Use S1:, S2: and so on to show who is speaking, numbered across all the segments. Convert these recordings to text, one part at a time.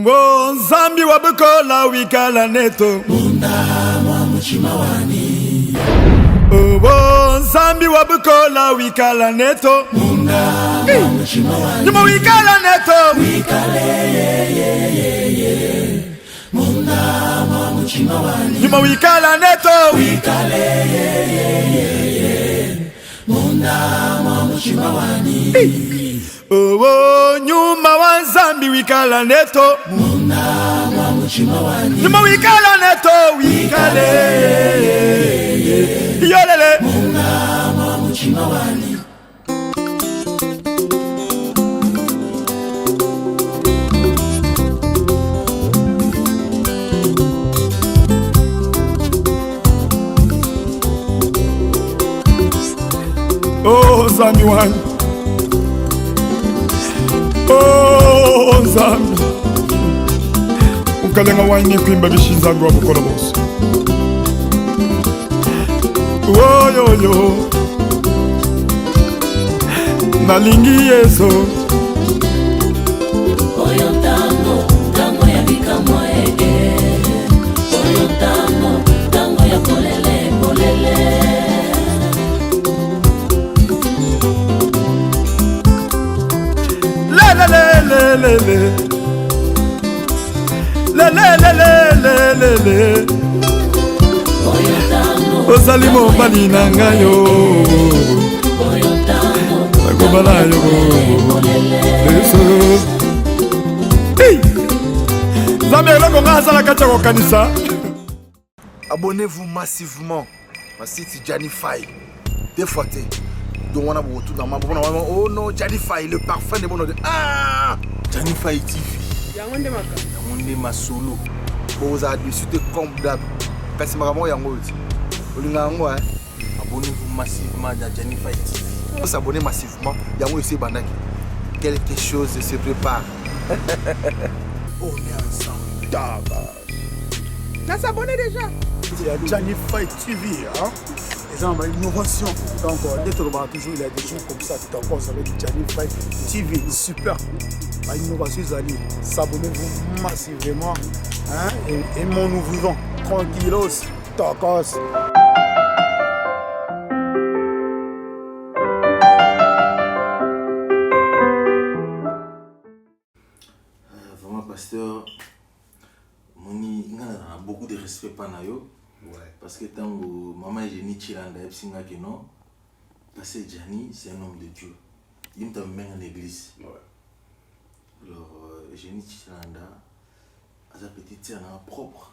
S1: Wo zambi wabukola wikala neto
S2: Munda mwa mchimawani.
S1: Wo zambi wabukola wikala neto
S2: Munda mwa mchimawani.
S1: Numa wikala neto
S2: Wikale ye. Munda mwa mchimawani.
S1: Numa wikala neto
S2: Wikale ye. Munda mwa mchimawani.
S1: Wo nyuma wa zambi wikala neto
S2: Munda mwa mchimawani.
S1: Numa wikala neto wikale Yolele
S2: Munda mwa mchimawani.
S1: Oh zambi wani Oh zambi Ukalenga wani kwimba bishinzangu wa bukola bosi Oh yo yo Nalingi yeso
S2: Oyo tango ya bikamwa ege. Oyo tango ya polele.
S1: Le Ozali mobali na ngayo Nakobala yo Zame eloko nga azala kati ya kokanisa.
S3: Abonnez-vous massivement ma site Janify. Des fois donc on a beaucoup dans ma oh non Janify le parfum des bonheurs. Ah Janify TV.
S4: Yangonde maka.
S3: Yangonde masolo. Vous avez dessus de comme d'hab. Parce que maman yango. Olingango hein. Abonnez-vous massivement à Janify TV. Vous s'abonner massivement, yango ici bandaki. Quelque chose se prépare. On est ensemble.
S4: Tu as s'abonné déjà?
S5: Janify TV, hein? Les gens ont une innovation. Donc, dès que toujours, il y a des gens comme ça qui t'envoient avec Janify TV. Super. Une innovation, s'abonnez-vous massivement. Hein? Et nous vivons tranquillos. Tacos.
S3: Vraiment, pasteur, moni a beaucoup de respect pour nous. Parce que tant que maman est Jenny Chilanda, non, parce que Jani, c'est un homme de Dieu. Il est même en église. Alors, Jenny Chilanda, a sa petite sœur propre.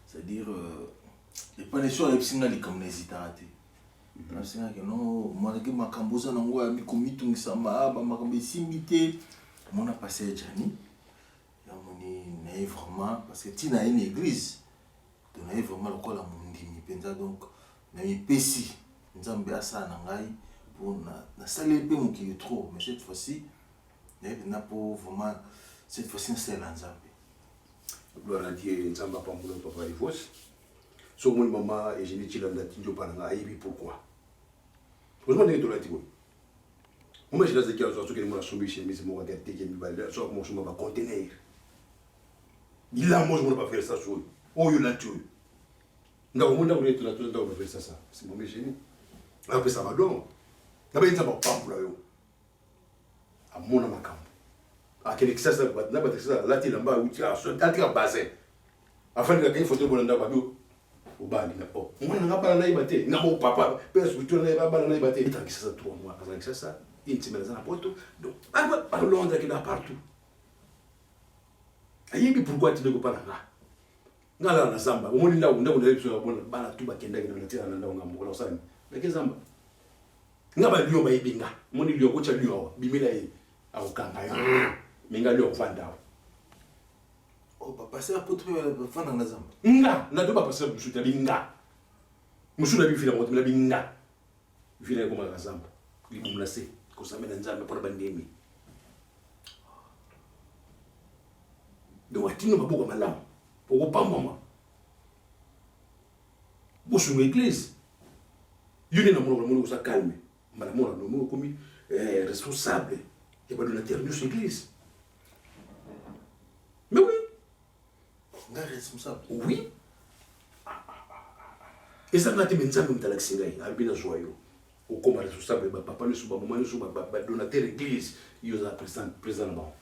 S3: C'est-à-dire, il n'y a pas de choses qui sont comme les Italiens. Parce que non, moi, je suis cambosa nango mi komitung sama ba makambe simbité. Mon a passé Jani. Ya moni naï vraiment parce que tina une église. Donc naï vraiment le kola mondimi penza donc naï pesi. Nzambe asa na ngai pour na saler pe mon qui est trop mais cette fois-ci na pour vraiment cette fois-ci c'est l'Nzambe.
S6: Gloire à Dieu, Nzamba Pamboula Papa Evos. So mon maman et Jenny Chilanda Tinjo Pananga et pourquoi? Heureusement que tu l'as dit. Moi je l'ai dit à ceux qui m'ont soumis chez mes mots à gâter qui me valent soit mon chemin va contenir. Il a moi je ne pas faire ça sur. Oh il a tué. Non on a voulu tout la tout dans faire ça. C'est mon génie. Après ça va donc. D'abord Nzamba Pamboula yo. À mon amakam. À quel excès ça n'a pas ça là tu l'as où tu as un bassin. Afin que quelqu'un photo bon ndaba bio. Obali na po. Mwana nga bala na ibate. Nga mo papa. Pesa kutu na bala na ibate. Ita kisa 3 mois. Parce que ça, il se met dans la porte. Donc, à Londres qui est partout. Ayebi pourquoi tu ne peux pas là. Nga la na Zamba. Au moins nda unda unda bona bala tuba kenda na tina na nga mo la sana. Mais que Zamba. Nga ba liyo ba ibinga. Moni liyo ko cha liyo. Bimila yi. Akukanga yo. Minga liyo kufanda.
S3: Oh, papa, c'est un peu trop fan dans la zambe.
S6: Nga, na doba passer musu ta binga. Musu na bi fila moto la binga. Vile comme la zambe. Li mumlase ko sa mena nzambe pour bandemi. Donc atino babuka malamu. Pour pas maman. Bosu l'église. Yune na mono ko sa calme. Mala mona no mo komi responsable. Il y a pas de la terre de l'église. Mais oui.
S3: nga responsable.
S6: Oui. Et ça n'a pas été mentionné dans la Série. Albina Joyeux. Au combat responsable, papa ne soit pas maman ne soit pas donateur église. Il y a président là-bas.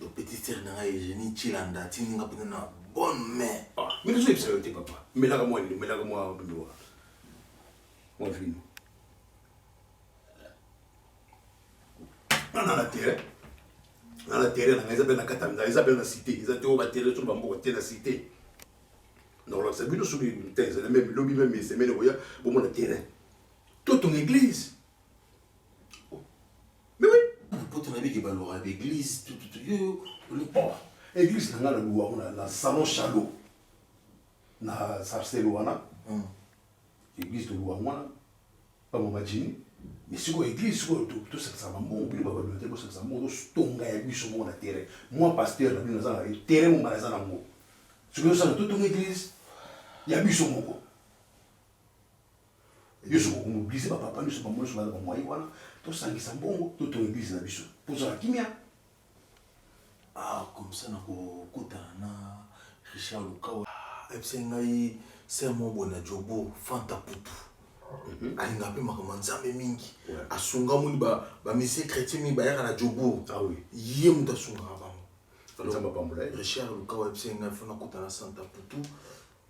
S3: Le petit frère n'a pas génie Chilanda. Tu n'as pas une bonne main.
S6: Ah, mais je sais que papa. Mais là moi, moi venu. On a la terre. Dans la terre, ils appellent la Katanga, ils appellent la cité. Ils appellent la terre sur le bambou, la cité. Non, là, c'est bien sur le terrain, c'est le même lobby, même, c'est même le pour mon terrain. Toute ton église. Mais oui.
S3: Pour ton avis, qui va l'aura l'église, tout.
S6: L'église, on a le salon Chalot. On a Sarcelouana. L'église de Louana. Pas mon machine. Mais si vous église, tout ça va bon, puis ça va bon, tout a eu sur mon terrain. Moi, pasteur, le terrain, mon magasin en haut. Si vous avez toute une église, il y a eu sur mon go. Il y a eu mon église, papa, nous sommes pas moi, tout ça qui est bon, toute une église, il y a eu sur. Pour ça, qui m'a.
S3: Ah, comme ça, on a Richard Lukawa. C'est mon bon jobo, Fanta Poutou. Alinga pe makamanzambe mingi asunga muni ba mise chrétien mi ba ya na jobo.
S6: Ah oui.
S3: Yé muta sunga ba.
S6: Nzamba pambola.
S3: Richard Lukawa psenga fona kutana Santa Poutou.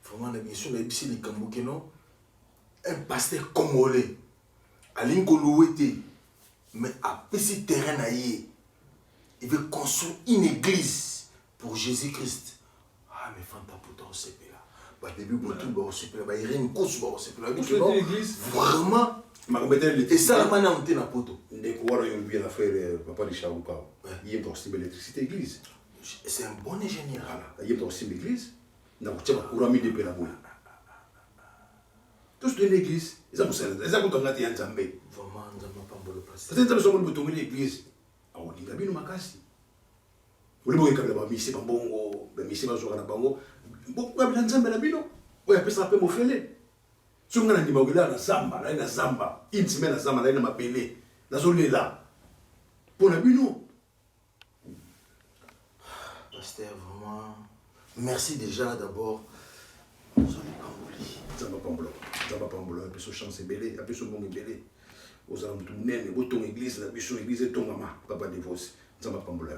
S3: Vraiment na biso na bisi likambo keno. Un pasteur congolais. Alinko louete mais à petit terrain na yé. Il veut construire une église pour Jésus-Christ. Ah mais Fanta Poutou c'est là. Début tout bah c'est là il y a une course bah c'est là vraiment et ça la manière monter la poto
S6: des quoi il bien la frère papa de Chaouka il y a aussi l'électricité église
S3: c'est un bon ingénieur
S6: il y a aussi l'église donc tu vas courant mis de la boule tous de l'église ils ont quand on a dit un zambé
S3: vraiment nzamba pambolo passer
S6: peut-être ça on peut tomber l'église ah on dit gabino makasi on le boye kabla ba misi bambongo ba misi bazora na bango beaucoup de nzamba na bino oya pesa pe mofele sunga na ndima ogela na zamba na zamba intime na zamba na mabele na zolela pour bino
S3: pasteur vraiment merci déjà d'abord
S6: zamba pambolo pe so chance belé pe so bongo belé aux alentours nene boton église la biso église tongama papa divorce zamba pambolo.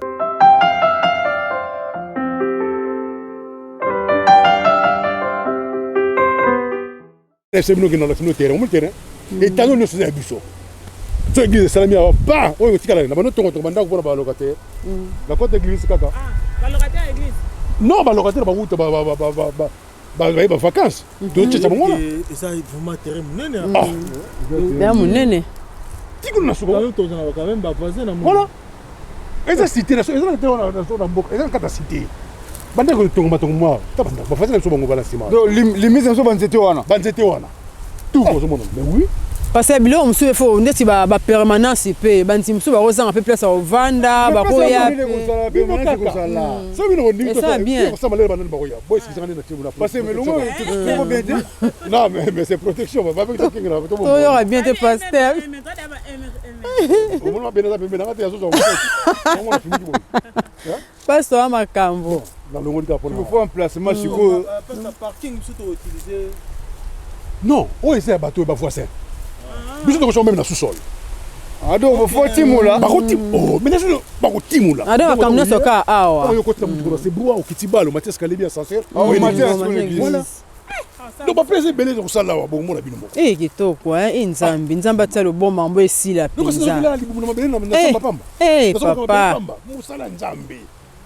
S5: C'est nous qui nous avons terrain, on terrain. Et tant que nous sommes habitués. So église salamia pas, on est calé. Na bano tongo banda ko ba locataire. La côté église kaka.
S4: Ah, ba locataire église.
S5: Non, ba locataire ba wuta ba vacances. Donc tu sais bon là.
S1: Et ça vraiment terrain munene.
S7: Ya munene.
S5: Tiko na suko.
S1: Quand même ba voisin na.
S5: Voilà. Et ça cité na so, et ça na mboka, et ça kata cité. Banda ko tongo matongo moi. Ta banda ba voisin so bongo bala sima.
S1: Donc limite so banzete wana.
S5: Banzete wana. Tout ko so mon. Mais oui.
S7: Parce que bilo msu faut ndeti ba permanence pe banti msu ba rozanga pe place au vanda ba koya.
S5: Ça vient on dit
S7: ça bien.
S5: Ça malheur banane ba koya. Boy si ngane na tibuna.
S1: Parce que mais longo tout bien dit.
S5: Non mais c'est protection, va avec ça qui grave.
S7: Tout y aura bien te pasteur.
S5: Au moins bien ça bien ngate yazo zo. On fini boy.
S7: Pasteur makambo.
S5: Dans le monde pour.
S1: Il faut un placement sur parce que parking surtout utiliser.
S5: Non, on essaie bateau ba voisin. Biso to même na sous-sol.
S1: Ah donc faut timula.
S5: Ba ko tim. Oh, mais là ba ko timula.
S7: Ah donc comme ça ka awa.
S5: On côté mutuko c'est brouhaha au kitibalo Mathias Kalebia sincère.
S1: Oui, Mathias voilà.
S5: Donc ba pèse belé ko sala wa bon mona bino moko.
S7: Eh kitoko nzambi nzamba tsalo bon mambo esila
S5: penza. Donc c'est là libu na belé na samba pamba.
S7: Eh papa.
S5: Musala nzambi.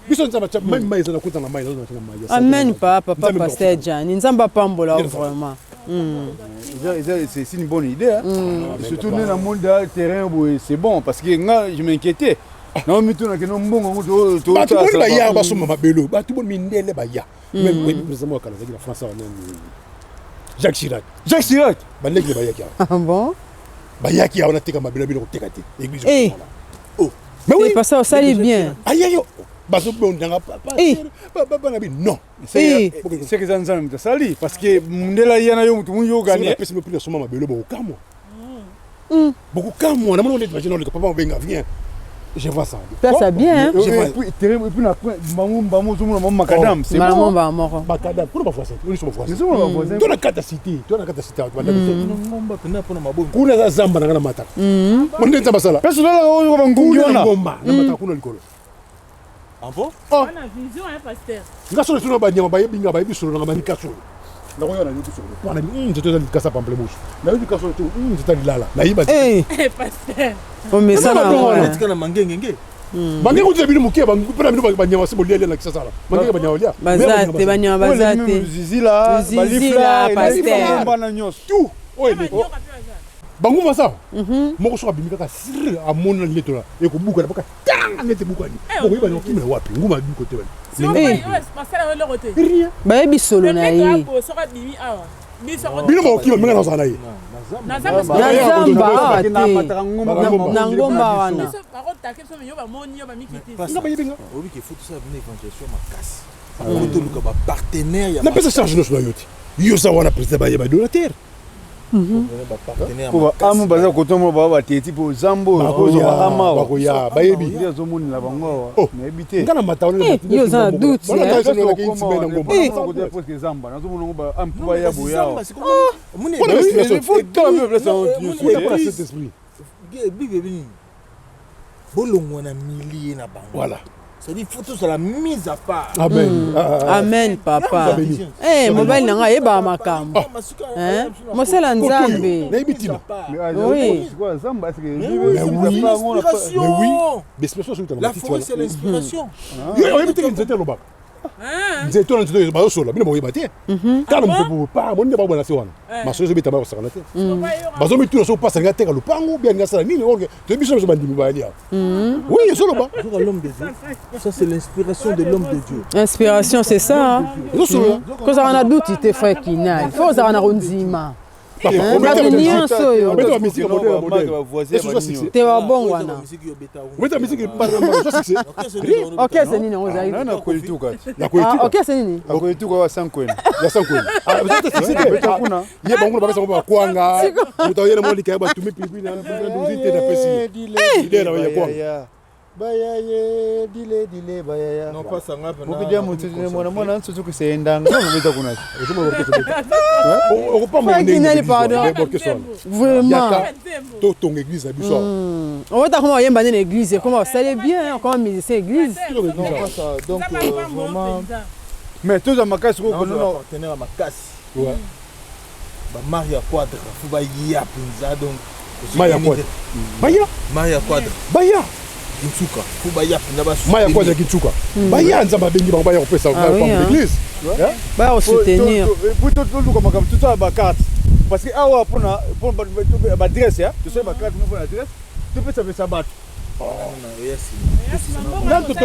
S5: Biso nzamba cha même mais na kuta na mai na mai.
S7: Amen papa pasteur Jan. Nzamba pambola vraiment.
S1: C'est une bonne idée. Hein? Surtout dans le monde du terrain, c'est bon parce que je m'inquiétais. Non, mais tout le monde tout
S5: le France. Jacques Chirac. Jacques Chirac.
S7: Ah bon?
S5: Bayaki on a teka mabelo bilo tekate. Église.
S7: Oh. Mais oui. Parce que ça allait bien.
S5: Aïe aïe. Non.
S1: C'est que ça nous a sali parce que Mundela yana yo mutu yo gagné.
S5: C'est plus le somme mabelo beaucoup calme. Beaucoup calme. On a mon imaginer le papa venga vient.
S6: Je vois ça.
S7: Place bien, hein.
S1: Et puis na bamou zo mona macadam, c'est bon.
S6: Macadam, pour pas voir ça. On est sur voir ça.
S1: Mais on va voir ça.
S6: Toi la carte cité, toi la carte cité.
S3: ngomba pena pona mabongo.
S6: Kuna za zamba na mata. On est zamba sala.
S1: Personne là on va ngomba.
S6: Ngomba na mata kuna likolo.
S3: Ah bon?
S4: On a vision, hein, pasteur.
S6: Ngaso tuna ba nyama ba yebinga ba yebiso na ngama nikaso. Na ko yana nikuso. Wana ni nzeto za kasa pamplemousse. Na yo nikaso tu nzeta lilala. Na yiba.
S7: Eh,
S4: Pasteur.
S7: on met ça là.
S3: Tika na mangenge.
S6: Bange ko tsebi muke ba pena mino ba nyama se bolia na kisasa. Bange ba nyama lia.
S7: Bazate, banyama bazate.
S1: Zizila, balifla,
S7: pasteur.
S1: ngomba na nyos.
S6: Tout. Oye. Bangu ça. Moko so abimi kaka sir amona leto la. E ko buka baka tang ngete buka ni. Ko yiba no kimela wapi nguma bi ko tebali.
S7: Bayebi solo na ye.
S6: Bino ba okima menga na sana ye.
S7: Na zamba te. Na ngomba wana.
S6: Nga ba yebinga.
S3: Obi ke faut tout ça venir éventuellement makasi. Oto luka ba partenaire ya.
S6: Na pesa charge no so yoti. Yo sa wana président ba yeba donateur.
S3: Ba partenaire.
S1: Pour amu baza kotomo ba teti pour zambo, pour ama.
S6: Ba ko ya ba yebi.
S1: Yo zo moni la bango. Mais habité.
S6: Ngana mataone na.
S7: Yo za doute.
S6: Bana ka so ke ntsimbe na ngomba.
S1: Ko te presque zamba. Na zo moni ngomba ampuba ya boya.
S3: Mune
S1: Il faut tant mieux place en
S6: cet esprit.
S3: Bibi. Bolongo na millier na bango.
S6: Voilà.
S3: C'est-à-dire faut tout ça la mise à part.
S6: Amen.
S7: Amen papa. Eh, mobile nanga yeba makambo. Hein? Mosala nzambe.
S6: Na ibitina.
S1: Oui. C'est quoi zamba est-ce que
S6: Mais oui. L'expression sur
S3: la forêt c'est l'inspiration.
S6: Yo yebite ki nzete lobaka. Nzete na nzete ba sola bino boyeba te. Kana mpo pa monde ba bona se wana. Maso zo bitama basakana te. Bazo mituna so pasa ngate ka lupango bien ngasala nini orge. To biso so bandimi ba lia. Oui, so loba.
S3: L'homme de Dieu. Ça c'est l'inspiration de l'homme de Dieu.
S7: Inspiration c'est ça. Quand ça on a doute te frère Kinal. Faut ça on a ronzima. Te wa bon wana.
S6: Weta misiki parlement so succès.
S7: OK c'est nini on zaidi.
S1: na kuituka.
S6: Na kuituka.
S7: OK c'est nini?
S1: Kuituka wa sankwena.
S6: Ya sankwena. Ah vous êtes succès beta kuna. Ye bangu ba kasa ba kwanga. Mutawele mo likaya ba tumi pipi na nduzite na pesi. Ile na ya kwanga.
S1: Bayaye dile bayaya.
S3: Non pas ça ngapa.
S1: Ukidia mtu mwana nsuzu kusendanga. Ngomba kuna.
S6: On pas mon
S7: Kinal pardon. Vraiment.
S6: To ton église à biso.
S7: On va comment yemba na église, comment ça allait bien, comment musicien église.
S1: Non pas ça. Donc vraiment mais tout ça makasi ko kono
S3: partenaire makasi.
S6: Ouais.
S3: Ba Maria Quadra faut ba ya pinza donc.
S6: Maya Quadra. Baya.
S3: Maria Quadra.
S6: Baya.
S3: Kinsuka. Faut ba ya pinza ba.
S6: Maya Quadra Kinsuka. Baya nzamba bengi ba baya ko pesa na l'église.
S7: Ba soutenir.
S1: Pour tout comme tout ça ba carte. Parce que awa pour ba adresse ya, tu sais ba carte pour adresse. Tu peux ça faire ça battre.
S6: Non,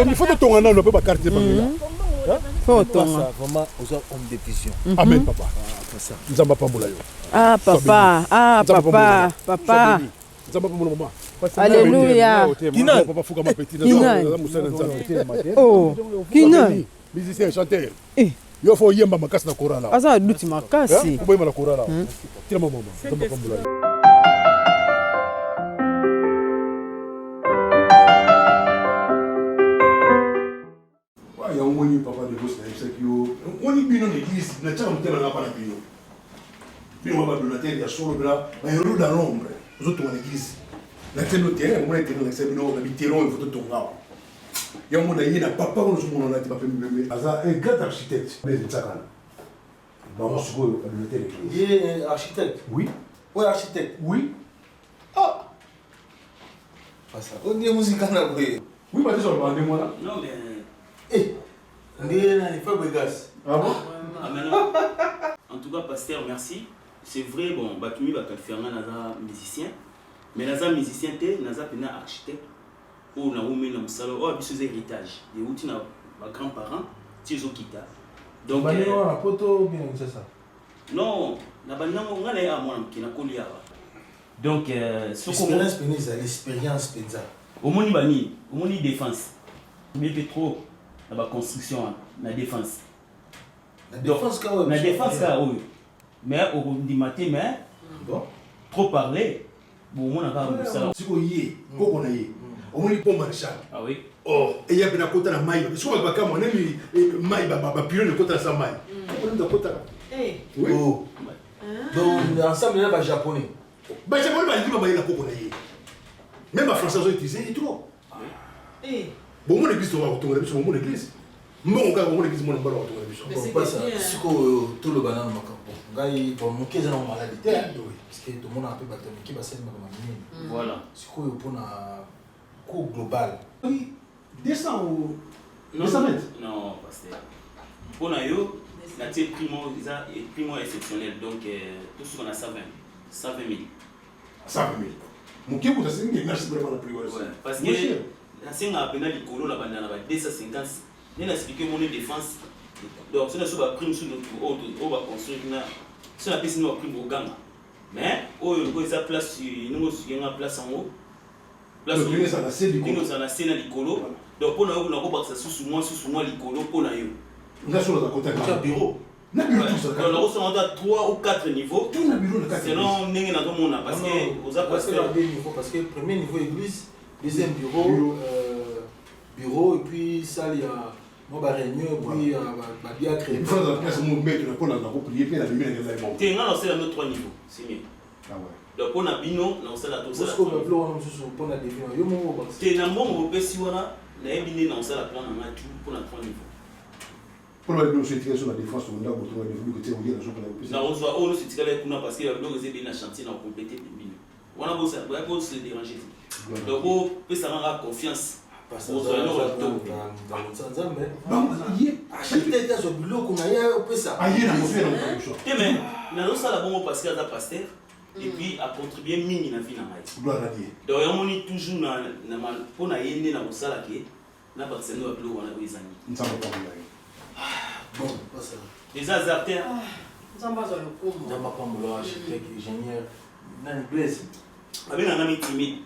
S6: il faut que tu aies un peu de carte.
S7: Faut
S3: vraiment aux hommes de vision.
S6: Amen, papa.
S7: Ah, papa. Ah, papa. Papa. Alléluia.
S3: Kinal.
S7: Oh, Kinal.
S6: Musicien, chanteur. Il faut yemba makasi na korala.
S7: Asa duti makasi.
S6: Faut yemba na korala. Tira maman. Ya ngoni papa de boss na exekio. Ngoni bino l'église na tchaka mutela na pa na bino. Bino ba donateur ya solo bla, ba yoro dans l'ombre. Aux autres en église. La telle terrain, on était dans l'exebino, na biteron il faut to ngao. Ya ngona yina papa on se mona na ti papa mbembe. Aza un grand architecte. Mais tchaka. Ba mo suko ba donateur l'église.
S3: Il est architecte.
S6: Oui.
S3: Ouais, architecte.
S6: Oui.
S3: Ah. Pas ça. On dit musique na boye.
S6: Oui, bah déjà on va demander moi.
S8: Non, mais.
S3: Eh. Il faut Begas.
S6: Ah bon?
S8: Ah, maintenant. En tout cas, pasteur, merci. C'est vrai, bon, Batumi va faire un musicien. Mais Naza musicien, Naza pena architecte. Ou na oumé na musalo, ou abisso héritage. Des outils na grands-parents, tizo kita. Donc.
S3: La photo bien c'est ça.
S8: Non, na banango ngale a mwana mkina kolia. Donc,
S3: l'expérience pizza.
S8: Au moni bani, au moni défense. Mais trop. La construction, la défense.
S3: La défense, quand même.
S8: La défense, oui. Mais au matin, mais
S3: bon.
S8: trop parler. Bon, on a pas ça.
S6: Si vous y êtes, vous connaissez. Au moins, il peut maréchal.
S8: Ah oui.
S6: Oh, et il y a bien un côté de maille. Si on va pas on aime maille, pilon le côté de sa maille. On aime le côté. Oui.
S3: Oh. Donc, ensemble, là, japonais.
S6: Bah, c'est bon, il dit que la coco. Même les Français ont utilisé et tout. Bon, mon église, on va retourner à mon église. Mon gars, mon église, mon va retourner à
S3: C'est pas ça. Si tout le banane, bon, mon cas, on maladie. Parce que tout le monde a un peu battu, qui va s'aimer comme un
S8: Voilà.
S3: C'est quoi pour un coût global?
S6: Oui, 200 ou
S8: 200 mètres? Non, parce que pour nous, la primo exceptionnel, donc tout ce qu'on a 120 000.
S6: 120 000. Mon qui vous a signé, merci vraiment la prière.
S8: Parce que la scène a appelé les colos, la bande à 250. Nous expliqué mon défense. Donc, si on a prime sur notre autre, on va construire si on a pris une prime au Ganga. Mais, on a place, nous avons place en haut. Place où nous avons la scène à l'icolo. Donc, on a pas sous moi, l'icolo, pour nous.
S6: On a sur la côté de bureau. On
S8: a 3 ou 4 niveaux. Selon nous avons mon parce
S3: que le premier niveau église, deuxième bureau, bureau et puis ça il y a moi réunion et puis bien créé.
S6: Il faut la place mon maître pour la prier puis la lumière des éléments.
S8: Tu as lancé dans 3 niveaux, c'est mieux.
S6: Ah ouais.
S8: Donc on a bino, on a la
S3: parce qu'on va vouloir nous sur pour la deviner. Yo mo
S8: c'est na bon au pesi wana na ebine na on la plan na tout pour la 3 niveaux.
S6: Pour le dossier sur la défense on a besoin de côté on dit
S8: na on soit on se tika kuna parce que le réseau bien chantier na compléter bino. On a beau ça pour se déranger. Donc on peut ça rendre confiance. Parce que dans
S3: architecte sur boulot qu'on a on peut ça.
S6: Ah il a fait dans chose.
S8: Mais na ça la bon parce que la pasteur et puis à contribuer mini na vie na mai.
S6: Gloire à Dieu.
S8: Donc on est toujours na pour na yende na osala ke na parce que nous appelons wana bezani.
S6: Nous savons pas
S3: bon, pas ça.
S8: Les azartères.
S3: Nous avons pas le coup. Nous avons pas mon architecte ingénieur dans l'église.
S8: Avec un ami timide.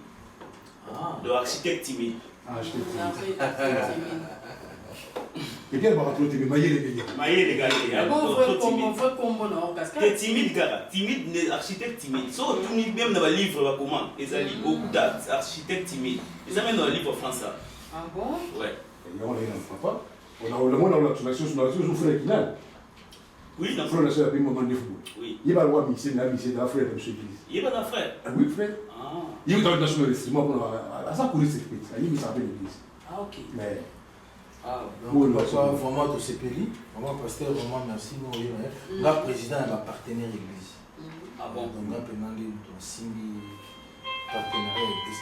S8: Le architecte timide.
S6: Architecte timide. Et quel va retrouver timide?
S8: Maillé les gars.
S7: Bon, votre combo non parce que
S8: timide gars, timide architecte timide. So tout même dans le livre va comment? Les ali beaucoup d'architecte timide. Les amènent dans le livre français.
S7: Ah bon?
S8: Ouais.
S6: On est pas. On a le monde dans l'action sur la frère final.
S8: Oui, dans
S6: frère national puis moment de football.
S8: Oui.
S6: Il va voir mixer la frère de monsieur église.
S8: Il va dans frère.
S6: Oui frère.
S8: Ah.
S6: Il va dans nationaliste moi pour à ça courir cette petite. Il me s'appelle l'église.
S8: Ah OK.
S6: Mais
S3: donc vraiment tout c'est péri. Vraiment pasteur vraiment merci nous le président et ma partenaire église.
S8: Ah bon.
S3: Donc là pendant les signes partenariat église.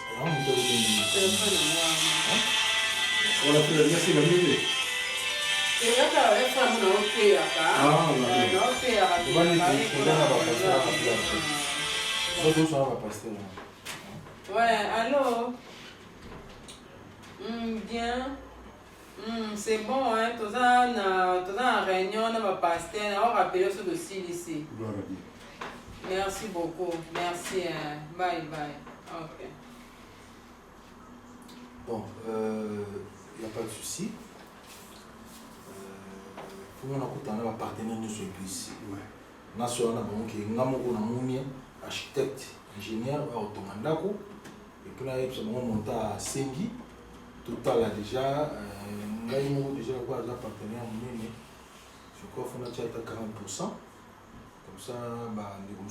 S3: On a fait la merci la musique.
S7: Et là tu as fait mon OK là.
S3: Ah OK.
S7: Ouais, allô. Bien. C'est bon, hein. Tout ça en réunion, on va passer. On va rappeler sur le site ici. Merci beaucoup. Merci. Bye bye. OK.
S3: Bon, il n'y a pas de souci. Pour moi, on a un partenaire de ce église. On a un architecte, ingénieur, automandako. Et puis là, on a monté à Sengi. Tout à l'heure déjà, on a déjà un partenaire. Je crois qu'on a déjà 40%. Comme ça,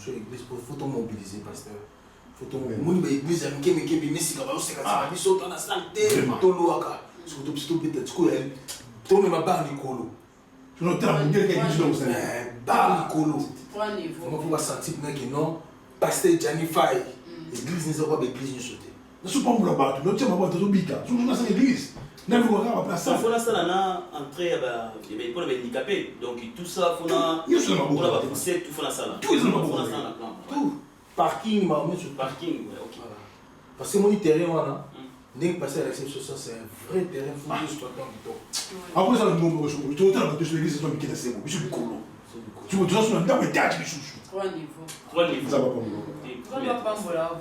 S3: l'église, il faut mobiliser, pasteur. Il faut mobiliser l'église. Il faut pasteur Gianni Faye, l'église n'est pas l'église nous sauter.
S6: Ne suis pas pour la battre, ne tiens pas à Tobika. Je suis dans l'église. Ne vous pas à placer.
S8: Il faut ça entrer pour les handicapés. Donc tout ça, il faut la poussette, tout ça.
S6: Tout est dans
S3: tout. Parking,
S8: parking, OK.
S3: Parce que mon terrain, dès que passer à l'exception, c'est un vrai terrain fou exploitant.
S6: Après ça, tu te retrouves sur l'église, c'est toi qui es assez beau. Je suis colo. Tu me dis, je suis un peu théâtre, je suis.
S7: 3 niveaux.
S8: 3 niveaux.
S6: Ça va pas
S7: me va pas me vraiment.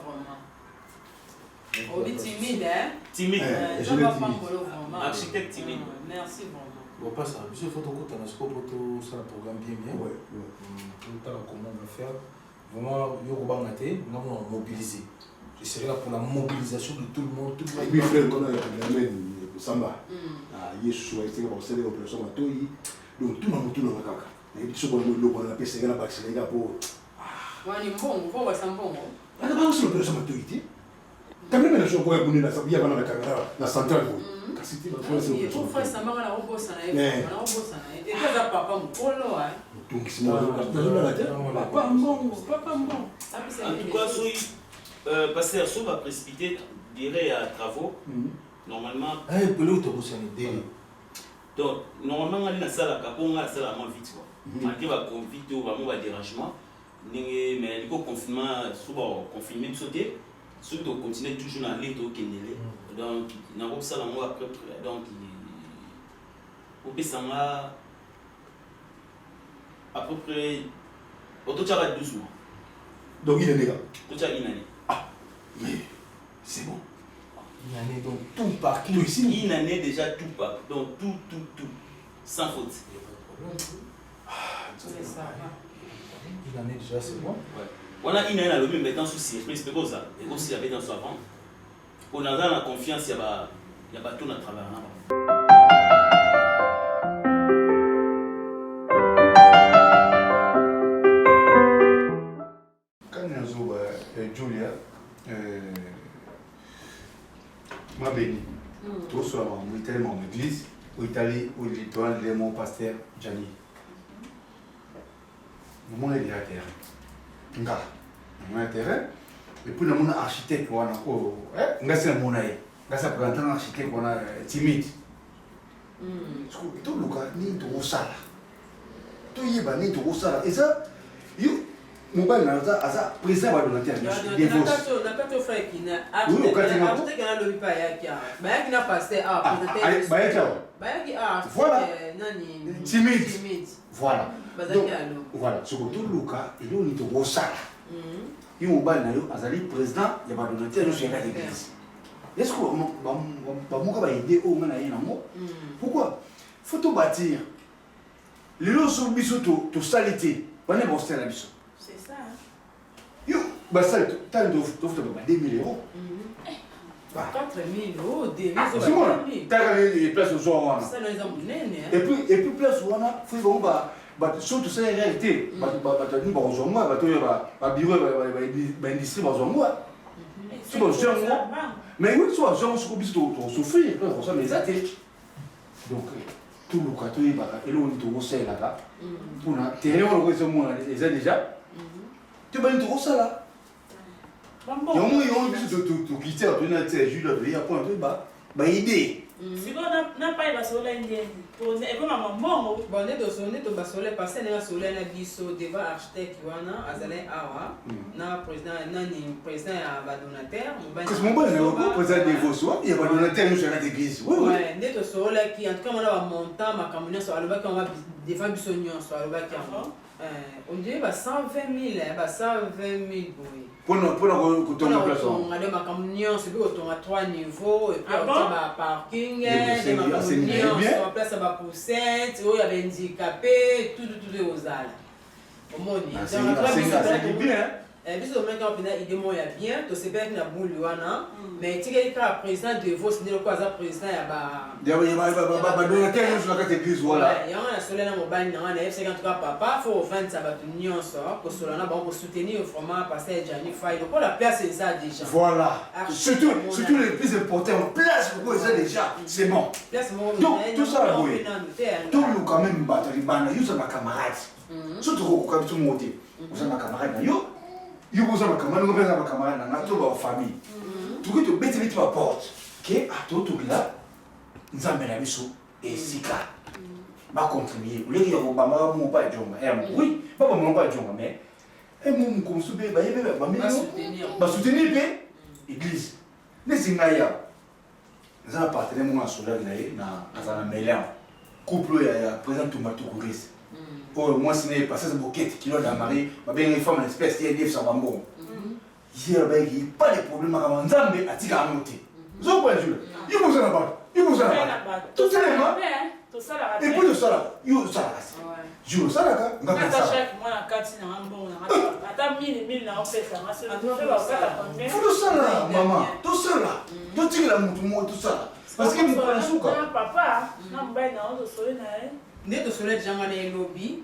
S7: On est timide, hein?
S8: Timide.
S7: Ça va pas me vraiment.
S8: Architecte timide.
S7: Merci vraiment.
S3: Bon, pas ça. Monsieur, il faut que tu aies un ça programme bien.
S6: Ouais.
S3: Tout le temps, comment on va faire. Vraiment, il y a un mobiliser.
S9: je serai là pour la mobilisation de tout le monde.
S6: Et puis frère, on a la Samba. Yesu a été dans cette opération à Toyi. Donc tout le monde tourne à Kaka. Et puis ce qu'on a passé la baxe les gars pour.
S7: Wani bon, faut voir ça bon.
S6: Ah non, c'est l'opération à Toyi. Quand même la chose pour abonner la Sabia dans la caméra, la centrale. Kasi la fois c'est.
S7: Faut faire ça mara la robot ça na. La robot ça na. Et ça papa mon polo hein.
S6: Donc c'est moi la tête.
S7: Papa bon.
S8: En tout cas, Pasteur Sou va précipiter, dirait à travaux. Normalement. Donc, normalement, on a une salle à on a la salle à moins vite. On va vite ou va dérangement. Mais le confinement, souvent confinement de sauter. Surtout continuer toujours à aller au Kenya. Donc, il y a une salle à moi après. Donc, au Pessama, à peu près. Au total, 12 mois.
S6: Donc, il est né là.
S8: Total, une année.
S6: Ah, mais c'est bon.
S9: Une année, donc tout partout ici.
S8: Une année déjà, tout part. Donc, tout. Sans faute.
S9: Une année déjà, c'est bon.
S8: Ouais. On a une année à l'homme maintenant sous surprise, c'est comme ça. Et aussi, il y avait dans son avant. On a dans la confiance, il y a pas tout à travers.
S6: Quand nous avons Julia, ma béni, tout sur l'église, où est allé au littoral de mon pasteur Gianni. Nous avons des terrain. Nous avons terrain. Et puis nous avons un architecte. Nous avons un architecte timide. Tout le cas, nous avons ça. Tout le monde nous avons ça. Et ça, mobile naza président wa donateur divorce
S7: nakato frère qui na architecte na lobi pa ya na pasteur
S6: voilà
S7: nani
S6: timide voilà voilà ce que tout le cas il est to rosala il mobile na yo azali président ya ba donateur no chez l'église est-ce que ba moka ba aider au ngana yena mo pourquoi faut tout bâtir les lots biso to salité bana ba hostel la biso. Yo, bah ça, t'as le doute, 2 000 euros.
S7: 4 000 euros, des réseaux.
S6: C'est bon, t'as les places au soir.
S7: Ça, les ambulants.
S6: Et puis, place au soir, il faut que surtout ça, la réalité. Tu as dit, bah, au soir, bah, tu as bureau, bah, industrie, bah, au soir. C'est bon, mais oui, soit, genre, on se souffrir, ça, mais ça, donc, tout le cas, tu es là, et là, on est au sel là, pour la terre, on les a déjà. Tu vas nous trouver ça là. Il y a un moment où tu quittes, tu as dit, Jules, il y a un point, tu vas aider.
S4: Si on n'a pas de soleil indien, on est vraiment bon.
S7: Bon, on est de soleil parce que le soleil a dit devant architecte Azalin Awa, président à donateur.
S6: Parce que mon bon, président de vos il y a un donateur sur l'église. Oui, oui.
S7: On est de soleil qui, en tout cas, on a un montant, ma camionnette sur le bac, on va défendre Bissognon sur le bac. On dit 120 000, 120 000
S6: pour nous coûter la place.
S7: On a des camions, c'est plus autour à 3 niveaux, et puis on a un parking, des camions, on a place à poussette, il y a des handicapés, tout est aux salles. Au monde, c'est bien. Bis au moment où il demande bien, tu sais bien qu'il y a boule mais tu sais qu'à présent de vos c'est le quoi ça président il y a
S6: donateur sur la catégorie voilà.
S7: Il y a un soleil dans mon bain dans la FC en tout cas papa faut vendre ça va tenir ça pour cela bon pour soutenir vraiment passer Gianni Faye donc la place c'est ça déjà.
S6: Voilà. Surtout les plus importants place pour ça déjà c'est bon. Donc tout ça oui. Tout le quand même battre les bandes yo ça ma camarade. Surtout quand tu montes. Vous avez ma camarade yo. Yo vous avez ma camarade na to ba famille. Tu que tu bêtes vite ma porte. Que à tout là nzambe na biso et sika. Ba contribuer. Vous les yo ba ma mo pas jonga. Oui, pas mo pas jonga mais mon comme souper ba yebe ba soutenir l'église. Les ingaya. Za partenaire mo asola na azana melan. Couple ya président Tomato Couris. Oh, moi, ce n'est pas ça, c'est bouquet qui l'a marié. Ma bien une femme, une espèce, il y a des femmes bon. Il n'y a pas de problème à Nzambe à Tika Amoté. Vous avez pas joué. Il vous en a pas. Il vous en a pas. Tout ça, et puis tout ça là. Jules, ça là, on va ça.
S4: Chaque mois, la carte, c'est un bon. Attends, 1000, on fait ça.
S6: Tout ça là, maman. Tout ça là. Tout ça là, tout ça. Parce que nous prenons ça.
S4: Papa, non, ben, non, je suis là.
S7: Nde tosolo janga na elobi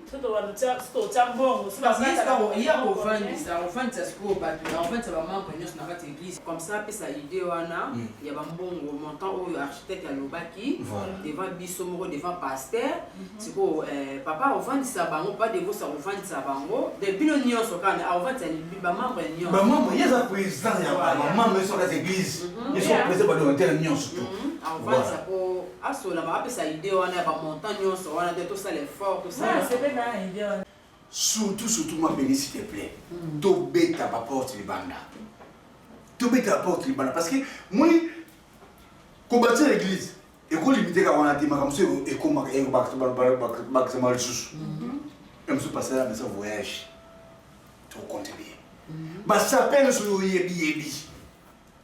S4: iya
S7: ofandisa sikoyo bato na ofandisa bamembre nyonso na kati église comme ça apesa idée wana ya bambongo montant oyo architecte alobaki devant biso moko devant pasteur sikoyo papa ofandisa bango pas devosa ofandisa bango de bino nyonso kana ofandisa bamembre nyonso
S6: bamembre yeza président ya bamembre nyonso kati église nyonso président badonatele nyonso
S7: ofandisa po asolama apesa idée wana ya bamontant nyonso wana de tout ça l'effort tout ça
S6: surtout ma béni s'il te plaît tobeta ba porte libanda tobeta porte libanda parce que moi ko bâtir l'église et ko limiter ka wana te makamso et ko maximum lisusu même se passer là mais ça voyage tu contribuer ba ça peine sur yebi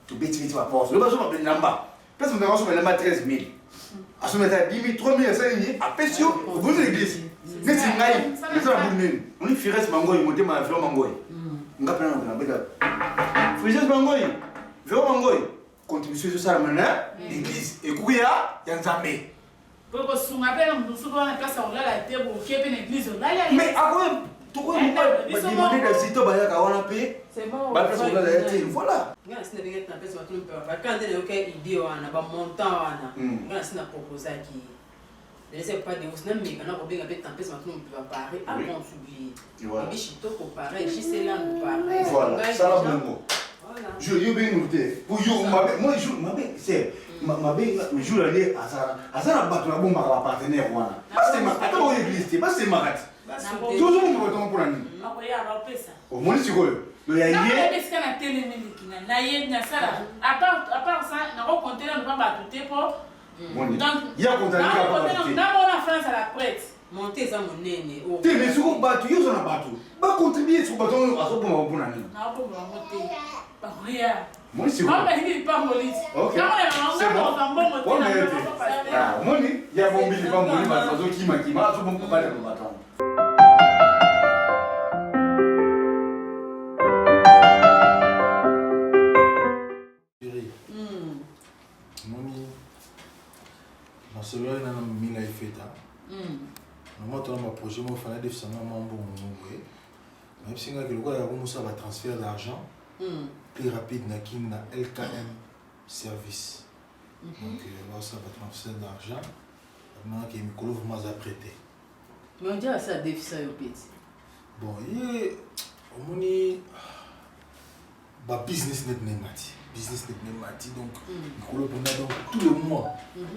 S6: tobeti ba porte le bazo ma ben namba peut-être on a reçu namba 13000 à ce moment-là 10 000 3 000 5 000 à Pessio vous venez l'église mais c'est ngaï mais ça la boule on est firès mangoy monter ma fleur mangoy on va prendre la bête firès mangoy fleur mangoy contribution sur ça maintenant l'église et couya yanzambe
S4: pour que sous ma belle nous souvent la place on la table au pied de l'église là
S6: mais à quoi tout quoi demander des sites ba ya wana pe
S7: c'est bon
S6: ba place on la table voilà
S7: ngana sina bengeta na pesa watu mpe quand elle OK idée wana ba montant wana ngana sina proposer qui laissez pas de vous n'aimez quand on benga beta pesa watu mpe pareil avant s'oublier et bichito ko pareil Gisela nous pareil
S6: voilà ça la même je yo ben nous pour yo moi je m'appelle c'est m'appelle le jour aller à ça la battre la bombe à partenaire wana c'est ma attends l'église c'est pas c'est marat tout le monde va pour l'année au moins c'est quoi le ya
S4: yé est-ce qu'on a télé na yé na sala à part ça na ko compter na pas battre pour
S6: donc il y a compter
S4: na la France à la prête
S7: monter ça mon nene
S6: te mais sur battre yo ça na battre ba contribuer sur battre à ce pour l'année
S4: na ko monter ba rien
S6: moi c'est quoi
S4: mais il pas molite
S6: OK c'est bon moi il y a bon billet pas molite parce que qui m'a tout bon pour pas le battre.
S9: C'est vrai que nous avons fait ça. Nous avons un projet, nous avons fait ça. Même si nous avons fait un transfert d'argent plus rapide dans LKM Service. Donc, nous avons fait un transfert d'argent. Nous avons vraiment apprêté.
S7: Mais on dirait que ça défi ça au petit.
S9: Bon, il y a un business net négatif. Business net donc tous les mois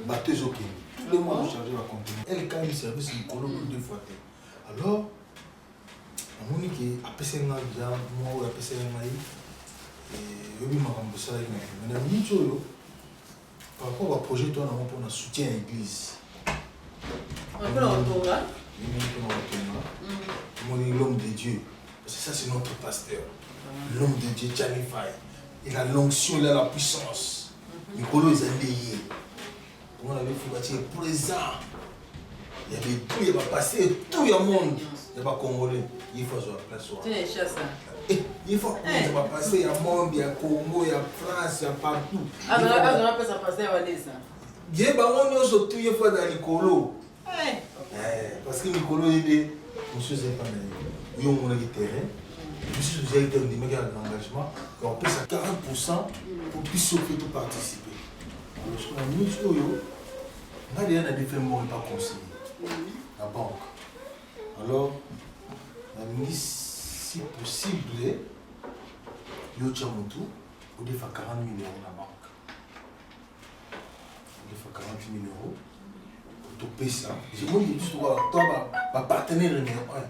S9: batteuse au Kenya tous les mois on charge la conteneur elle quand même service Nicolo pour 2 fois alors on dit que après c'est moi après c'est moi et oui ma rambo ça mais na par rapport au projet toi on pour un soutien à l'église l'homme de Dieu parce que ça c'est notre pasteur l'homme de Dieu Janify. Il a l'onction, il a la puissance. Nicolo est allié. On avait fait présent. Il y avait tout, il va passer, tout le monde. Il va Congolais. Il faut sur la place.
S7: Tu es chasse.
S9: Il faut il va passer, il y a monde, il y a Congo, il y a France, il y a partout.
S7: Ah, on va pas ça passer à ça.
S9: Il y a surtout il faut dans Nicolo. Parce que Nicolo il est monsieur Zepana. Il y a un terrain. Si vous avez un engagement, on peut à 40% pour puisse tout participer. On a déjà des faits morts pas conseillés. La banque. Alors, on a dit si possible, il y a vous devez faire 40 000 € la banque. Vous devez faire 40 000 € pour tout payer ça. Je me dis, toi, ma partenaire numéro 1.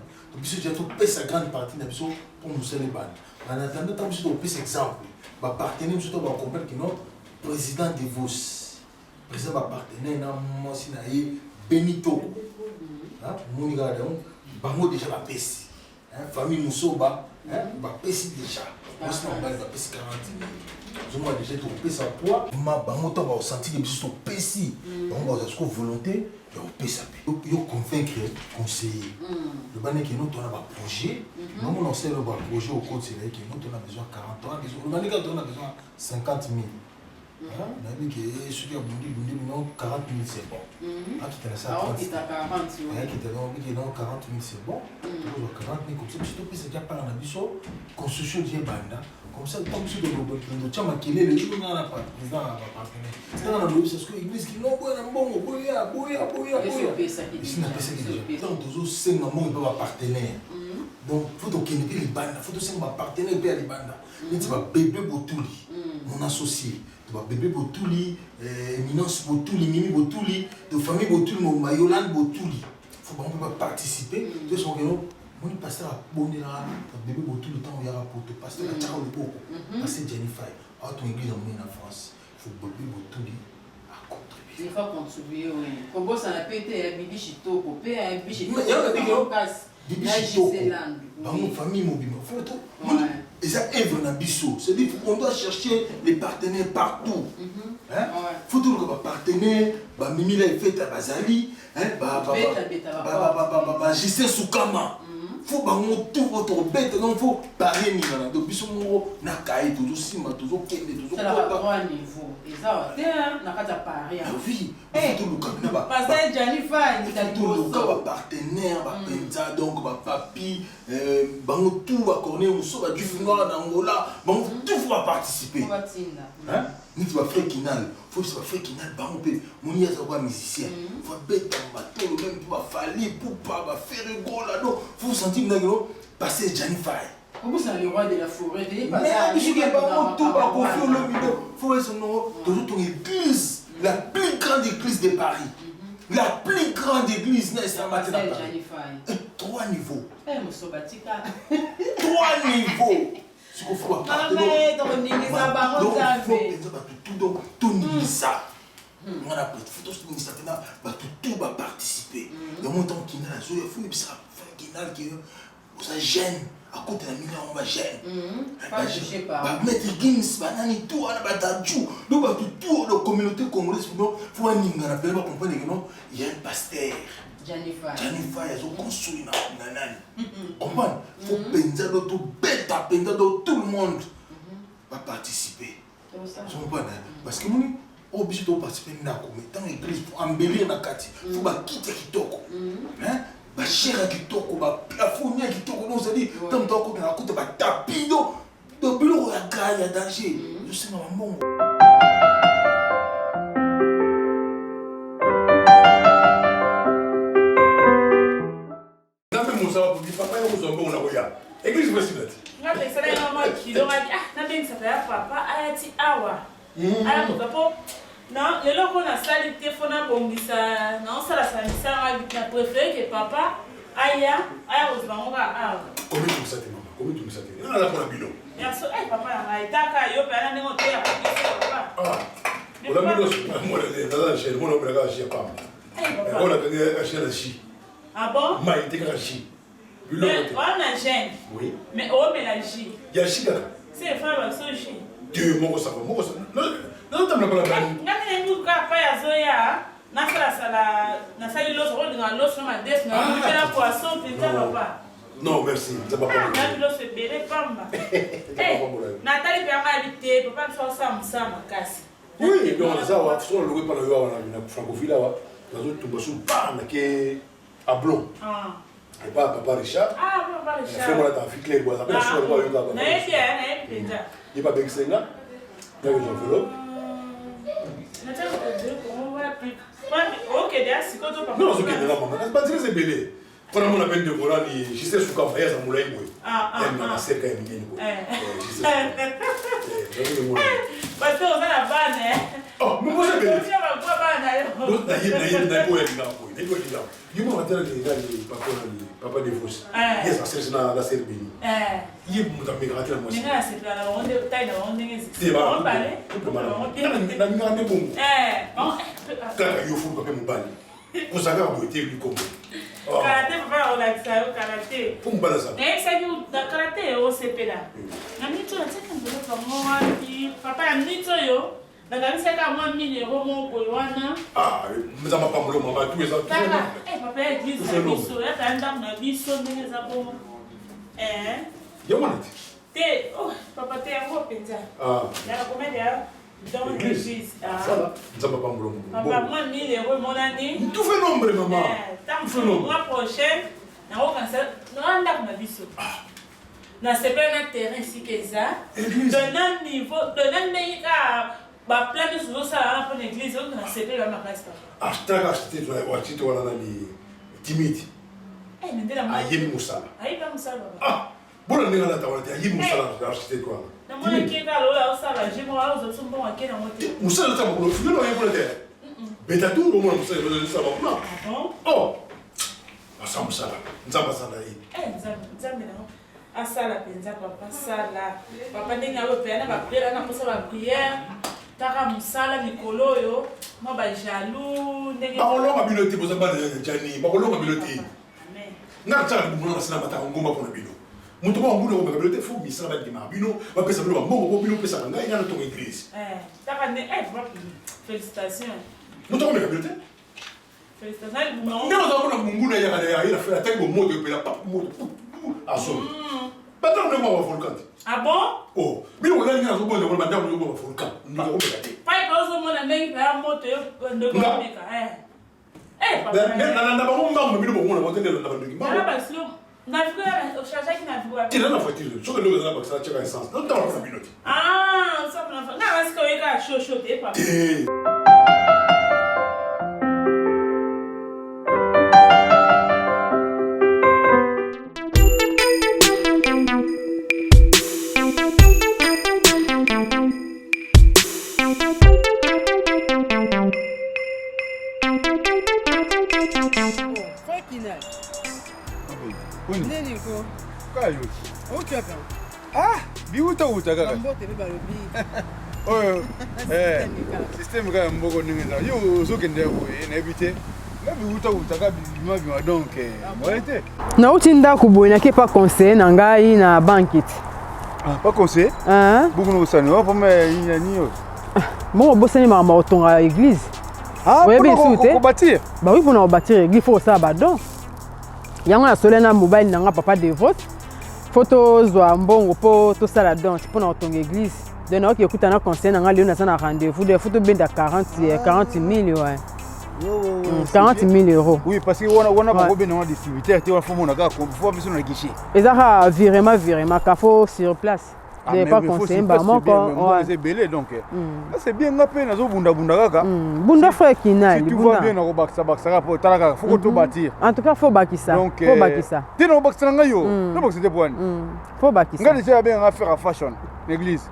S9: Puisque j'ai tout payé sa grande partie pour nous faire les balles. En attendant, tu as payé exemple. Ma partenaire, je dois comprendre que non, président de Vos, président ma partenaire, moi aussi, Benito. Mon gars, bango déjà la pèse. Famille Moussoba, ma pèse déjà. Moi aussi, on va pèse 40 000. moi déjà topesa poids bango ntango baosentir biso topesi bango bazwa siko volonté ya kopesa mpe yo convaincre conseiller loba ndenge no tona baprojet nomona osala baprojet okotela eke no tona besoin 40 ans loba ndenge tona besoin 50 000 nayebi ke soki abundi non 40 000 c'est bon akitala sa akitala non 40 000 c'est bon tokozwa 40 000 comme ça biso topesa kia mpanga na biso construction die banda comme ça tant biso totia makelele elonga na président na bapartenaire tanga na loyebisa siko église kino boya na mbongo boya esi napesaki déjà ntango tozosenga mbongo mpe bapartenaire donc faut tokende mpe libanda faut tosenga bapartenaire mpe ya libanda neti babebe botuli mon associé bébé Botuli, Eminence Botuli, Mimi Botuli, de famille Botuli, Yolande Botuli. Il faut pas participer. De son réseau, mon pasteur a bonné là, bébé Botuli, tant il y a pour te pasteur, il y a beaucoup. Pasteur Jennifer, à ton église en France, il faut bébé Botuli à contribuer.
S7: Il faut contribuer, oui. Comme ça, on a pété un bibi chito, coupé un bibi chito.
S9: Mais il y a un casse. Bibi chito. Dans mon famille mobile, faut tout. Et ça œuvre dans Bissot. C'est-à-dire qu'on doit chercher les partenaires partout. Il faut toujours que les partenaires, Mimi l'a fait à Bazali, Gisèle Soukama. Il faut que votre bête, il faut parler. Donc, Bissot, on a caillé, toujours Sima, toujours Kende, toujours.
S7: C'est la trois niveaux. Et ça, on a pas parler.
S9: Oui, il faut tout le cas.
S7: Parce que Jennifer, il y a
S9: tout le cas, partenaire, donc, papi, tout va corner, on sort du noir d'Angola, tout va participer. Ni tu vas faire Kinal, faut que tu vas faire Kinal, mon y a un musicien, faut bête en bateau, même pour fallir, pour pas faire rigolo là-dedans, faut sentir que passer Jennifer.
S7: Comment ça, le roi de la forêt?
S9: Mais je ne sais pas, tout va confier le vidéo, faut être son nom, toujours ton église, la plus grande église de Paris. La plus grande église n'est pas matin. 3 niveaux. 3 niveaux. Ce qu'il faut partager. Donc, tout ça. On a tout va participer. Le montant qui n'a pas, il faut que ça gêne. À côté de la million, on va gêner. Mettre Guinness, banani, tout, on a battu. Donc, tout, la communauté congolaise, il faut un n'ingana, il faut comprendre que non, il y a un pasteur. Jennifer, ils ont construit une nanani. Comprends? Il faut penser dans tout bête, penser dans tout le monde va participer. Je comprends? Parce que nous, obligé de participer à dans l'église pour embellir la carte. Il faut quitter Kitoko. Ba cher Kitoko, ba plafond Kitoko, nous dit, tant que tu as coûté ba tapis, donc bureau la gagne à danger. Je sais maman.
S6: Papa, il y a un bon église présidente.
S4: Je vais te dire, maman, qui doit dire, ah, papa, ayati awa. Alors, non, le lot qu'on a sali téléphone à Bongisa, non, ça la salissa, on a préféré que papa aille aux banques à.
S6: Comment tu me sais, maman? Comment tu me sais? On a la pour la bilan.
S4: Bien sûr, papa, on a été à Kayo, puis on a démonté à papa.
S6: Ah, on a mis moi, la chaîne, mon homme, la chaîne, pas. On a gagné la chaîne à Chi.
S4: Ah bon?
S6: Ma, il était à Chi.
S4: Mais on a gêne.
S6: Oui.
S4: Mais on mélange.
S6: Il y a Chi là.
S4: C'est le frère de Sochi.
S6: Dieu, mon ça va, mon ça. Non, t'as pas la peine.
S4: Nous pas ya zoya. Na sali l'autre rôle dans l'autre ma des na la poisson pinta papa.
S6: Non, merci, ça va pas.
S4: Na l'autre se béré pamba. Nathalie peut habiter, papa soit ça ma casse.
S6: Oui, donc ça va, faut le louer par le na Francophile là. Dans tout basso pas na que à Blon.
S4: Ah.
S6: Et pas papa Richard.
S4: Ah, papa Richard.
S6: Fais-moi la vie claire, voilà. Après, je suis le roi, il n'y a pas d'excellent. Il y a une enveloppe.
S4: Ok, d'ailleurs, c'est quoi ton papa?
S6: Non, c'est ok, mais là, maman, c'est belé. Pendant mon appel de volant, je sais ce qu'on fait, ça m'a l'air. Elle m'a assez quand même.
S4: Parce qu'on a la banne, hein?
S6: Oh, mais moi, c'est belé.
S4: Tu vas pas banne,
S6: papa de Fos. Yes, c'est la Serbie. Il est bon dans mes gratins, moi.
S4: C'est là, on est taille, on est.
S6: C'est bon. On parle. La grande bon. Quand il faut que me balle. Vous savez, on était lui comme.
S4: Karaté, papa, on a dit ça, karaté.
S6: Pour me balancer.
S4: Mais ça dit, dans karaté, au CP là. La minute, on sait qu'on peut pas moi, puis. papa ya minute oyo nakamisaka mwa 1000 € moko wana
S6: nzamba pambulo mama tu eza
S4: papa ya église na biso yaka ndako na biso ndenge eza bongo
S6: yomana
S4: te papa te yango mpenza yaka combien ya dans l'église
S6: nzamba pambulo
S4: papa mwa 1000 € monani
S6: tout fait nombre maman
S4: tant mois prochain nakokanisa ndako na biso nasepela na terrain esika eza dona niveau dona ndenge ka baplan nyonso ozosala wana mpona église oyo nasepela makasi papa
S6: architecte architecte wana nani timide ayebi mosala
S4: ayiba mosala papa
S6: bona ndenge alata wana te ayebi mosala architecte wana
S4: namonaki kaka lola osala jimo wana ozoso mbongo ake nango te
S6: mosala ata makolo fulelo oyebona te beta tu omona mosala ezosala bakuna asa mosala nzambe asala ye
S4: nzambe nango asala mpenza papa sala papa ndenge ayopeya na bapriere na mposa bapriere kaka mosala mikolo oyo mwa bajalou ndenge
S6: bakolonga bino te boza bana jani bakolonga bino te nga tsaka libumuna basina bataka ngomba mpona bino moto mwa nguna komeka bino te fo misala bandimaka bino bapesa bino bambongo po bino opesaka ngai nga natonga église
S4: taka nde félicitation
S6: moto komeka bino te nde ozala mpona monguna eyaka ayena fe ataki bomoto epela pap moto azolo batako ndenge mwa bavolkan te
S4: ah bon
S6: bino kolali nga nazobonza kona bandako ndenge mwa bavolkan ndenge komeka te
S4: pai pa ozomona ndenge paya moto yo ndenge komeka
S6: nalanda bango mbango bino bomona bote nde landa bandeki tena na voiture soki ndenge ezala bakisala tiaka essence notala mpona bino te
S4: nga basika oyeka shosho te papa
S1: biuta kaka oyo système kaka mboko ndenge eza yo ozokende boye nayebi te nga biuta kaka bimabima donc moye te
S7: nauti ndako boye nake pa conseiller na ngai na banke te
S1: pas conseiller bokuna kosani wapoma yani oyo
S7: bongo bosani makambo kotonga église oyebi esu te
S1: kobatir
S7: bawi mpona kobatir église fo kosala badon yango nasole na mobali nanga papa devote fo tozwa mbongo mpo tosala don mpona kotonga église donc naoki ekuta na conseil nanga lelo naza na rendez-vous de fo tobenda 40 000 ouais 40 000 €.
S1: Oui, parce que on a beaucoup de distributeurs, tu vois, faut mon gars, faut appuyer sur le guichet.
S7: Et ça virement, car faut sur place. Je n'ai pas conseillé, bah moi quoi.
S1: C'est belé donc. C'est bien ngapé na zo bunda kaka.
S7: Bunda frère Kina.
S1: Si tu vois bien na baksa pour talaka, faut que tu bâtir.
S7: En tout cas, faut bâtir ça. Faut bâtir ça.
S1: Tu n'as baksa ngayo. Non baksa te boine.
S7: Faut bâtir ça.
S1: Ngadi c'est bien à faire à fashion l'église.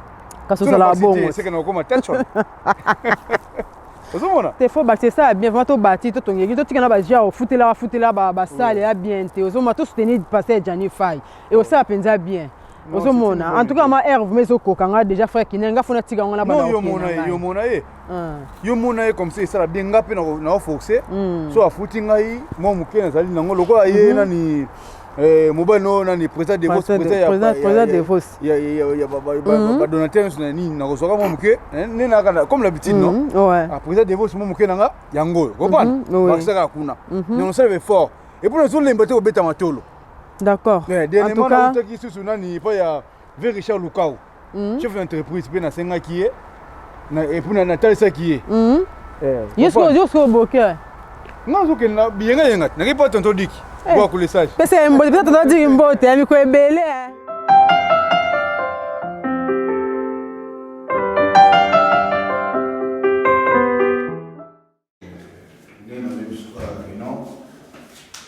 S7: Quand ça la bon.
S1: C'est que na koma tension.
S7: Il faut bâtir ça bien, vraiment bâtir ton église. Tu as déjà foutre là, ça là bien. Tu as tout soutenir passer Johnny Faye. Et aussi à penser bien. En tout cas, ma Herve mais au Kokanga déjà frère qui n'a pas tigre on a
S1: pas. Yo mona comme ça ça bien ngapé na forcer. So a footing ai moi mukena zali nango loko aye nani mobano nani président de Vos
S7: président de Vos.
S1: Ya ba donateur nani na kosoka mo muke ne na kana comme l'habitude non.
S7: Ouais.
S1: A président de Vos mo muke nanga yango. Comprendre? Parce que kuna. Non ça fort. Et pour nous lembaté au beta matolo.
S7: D'accord.
S1: En tout cas, qui se souvient pas ya Richard Lukao. Chef d'entreprise pe na senga qui est et pour na Natal ça qui est.
S7: Jusqu'au boker.
S1: Non, zo ken na bienga yenga. Na pas tonton Dick. Pour que le sage.
S7: C'est un peut-être tonton Dick mbote ami ko ebele.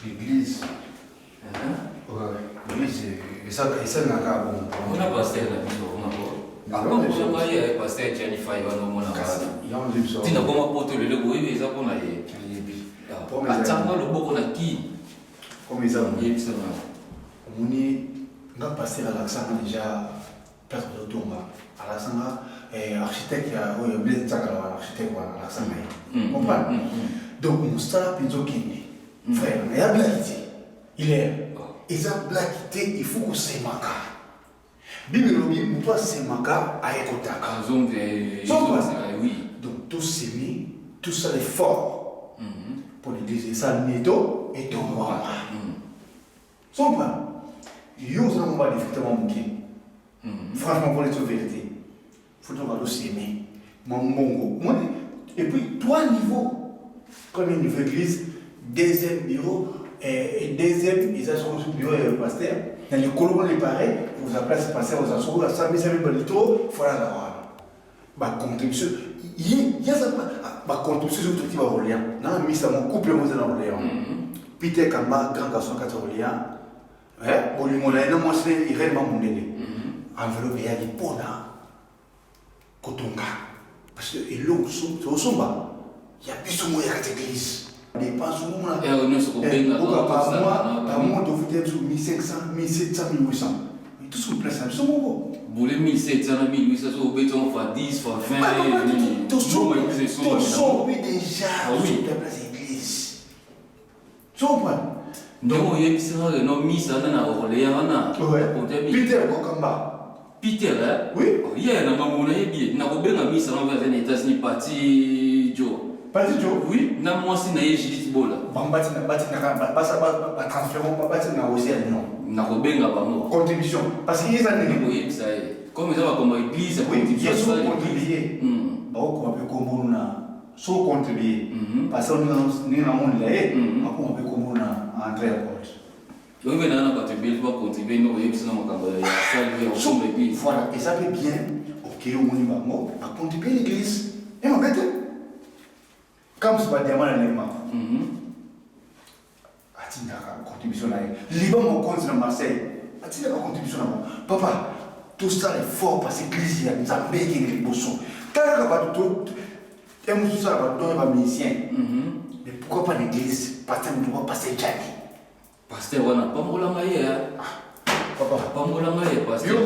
S6: L'église. Esa naka bon.
S10: On a pasteur la biso on a bon. Ako mo ya pasteur Johnny Faye wana mona kasa. Tina koma poto le boye eza pona ye. Atanga lo boko na ki.
S6: Comme ça on
S10: y ça.
S6: Moni nga pasteur Alexandre déjà perdre de tomba. Alexandre architecte ya o blé tsaka architecte wana Alexandre. Comprendre? Donc Moussa Pinzo Kindi. Frère, il y a blague. Il est. Ils ont blagué, il faut que c'est maca. Bibi Moutoua Semaka a écouté.
S10: Oui.
S6: Donc tous s'aimer, tout ça est fort. Pour l'église, ça Neto et ton maman. Son pas. Yo, ça m'a pas effectivement manqué. Franchement, pour les toute vérité, il faut qu'on s'aimer. Mon et puis, trois niveaux. Premier niveau église, deuxième bureau, et deuxième, ils ont son bureau et pasteur. Dans les colons, les pareils, vous appelez ce pasteur, vous associez, ça met ça même le tour, il faut la voir. Ma contribution, il y a ça, ma contribution sur tout type de Orléans. Non, mais ça m'a couple moi dans Orléans. Peter Kamba, grand garçon 4 Orléans. Bon, lui, mon aîné, moi, c'est réellement mon aîné. Enveloppe, il y a des pots là. Kotonga. Parce que et l'eau, c'est au Somba. Il y a plus de moyens qu'à l'église. Les dépenses, par mois, de vous dire sur 1500, 1700, 1800. Mais tout ce qu'on place, c'est bon.
S10: Vous les 1700, 1800, vous béton, fois 10, fois 20.
S6: Tout ça, oui, déjà. Oui, la place d'église. Tu comprends?
S10: Donc, il y a un nom mis ça dans Orléans.
S6: Peter Kokamba.
S10: Peter, hein?
S6: Oui.
S10: Il y a un moment où il y a un mis ça dans les États-Unis, parti Joe.
S6: Parti Joe?
S10: Oui. Non, moi, c'est naïe, j'ai dit bon là.
S6: Contribution. Parce qu'il y a des
S10: oui, ça est. Comme ils ont comme église,
S6: il y a souvent contribué. On peut so contribuer. Parce que nous avons là, on peut entrer à porte.
S10: Oui, mais on a contribué, nous avons
S6: voilà, et ça fait bien, ok, on a contribué l'église. Et on bête. Comme c'est pas diamant à l'élément. Attends, contribution là. Liban, mon compte dans Marseille. Attends, contribution là. Papa, tout ça est fort parce que l'église, il y a des amis qui les bossons. Quand on va tout. Et moi, tout ça va donner un musicien. Mais pourquoi pas l'église? Pasteur, nous devons passer Djani.
S10: Pasteur, on n'a pas moulangé. Papa, pas moulangé, pasteur.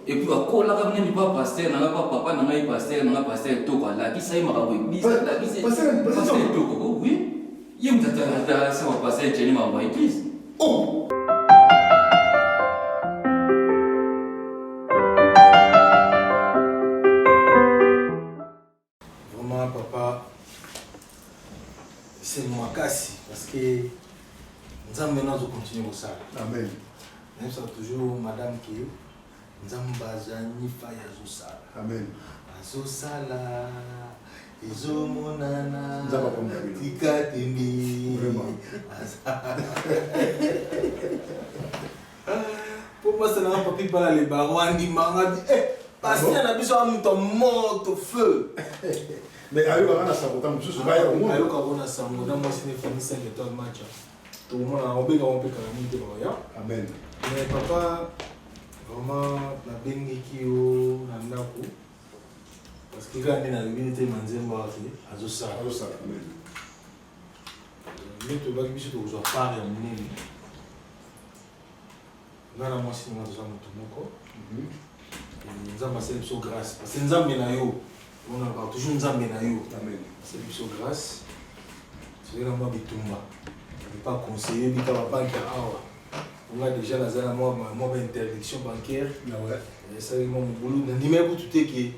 S10: Et puis, à quoi la ramener du pas pasteur, n'a pas papa, n'a pas pasteur, n'a pas pasteur, tout quoi. La qui ça y m'a rappelé. La qui c'est. Pasteur, tout quoi. Oui. Il y a une tata, ça va passer Djani m'a envoyé église.
S6: Oh!
S9: Papa, c'est moi cassé parce que nous avons maintenant continuer au salon.
S6: Amen.
S9: Même ça toujours madame qui nous avons bazani faille à Zosala.
S6: Amen.
S9: Azosala, Ezomonana,
S6: nous avons pas
S9: Tika Timbi.
S6: Vraiment.
S9: Pour moi, ça n'a pas pu parler les barons, dit manga dit parce qu'il y a besoin de ton mort au feu.
S6: Mais ayo kana sabota mususu baya
S9: omo ayo kabona samoda moi c'est une famille 5 étoiles match tout le monde a obéga on peut quand même dire ya
S6: amen
S9: mais papa vraiment la bengi kio na ndako parce que quand on a l'unité manzemba azosa
S6: amen
S9: mais tu vas biso to zo part ya munene ngana moi c'est moi zo mutu moko nzamba c'est so grâce parce que nzambe na yo on a toujours nous amené à yo. C'est une grâce. C'est vraiment bitumba. On n'est pas conseillé, mais quand on banque on a déjà la zone moi interdiction bancaire. Et ça c'est mon boulot. On dit mais pour tout est qui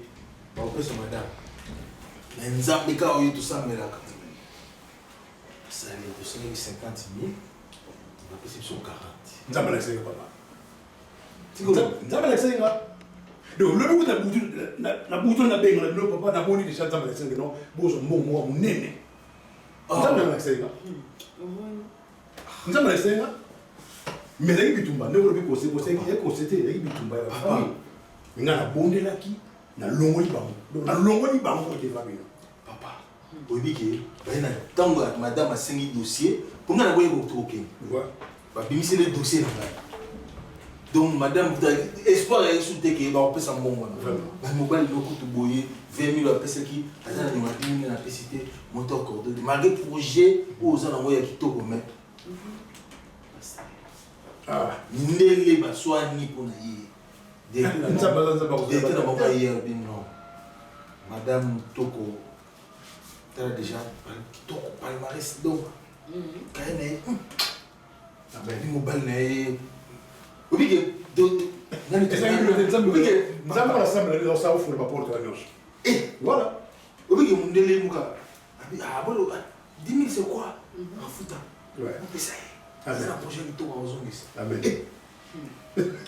S9: on peut se madame. Mais nous avons quand on tout ça mais là quand même. Ça les 50 000. On a possible sur 40.
S6: Nous avons l'accès papa. Nous avons l'accès là. Donc le bout na bouton na benga le papa na boni déjà dans les 5 non bozo mo nene nous avons l'accès là nous avons l'accès là mais les bitumba ne le biko c'est constaté les bitumba papa ngana bonde là qui na longoli bango de babino
S9: papa obiki baina tango madame a signé dossier pour ngana boye ko toke ba bimisé le dossier là. Donc, madame, espoir est sous tes qui va en un bon moment. Mais mobile, le coup de boyer, 20 000 personnes qui, à la cité, moteur cordon. Malgré le projet, aux gens envoyés qui tournent. Ah, n'est pas soit ni pour naïe. Dès que non. Madame Toko, tu as déjà Toko palmarès. Donc, quand elle est. Mobile n'est. Oui,
S6: nzambe anasambe na ça ouvre pas porte la nyonso. Voilà.
S9: Obiki mundele muka. Ah bolo 10 000 c'est quoi? En fouta.
S6: Ouais.
S9: On peut ça.
S6: Amen.
S9: C'est la prochaine tour à Ozongis.
S6: Amen.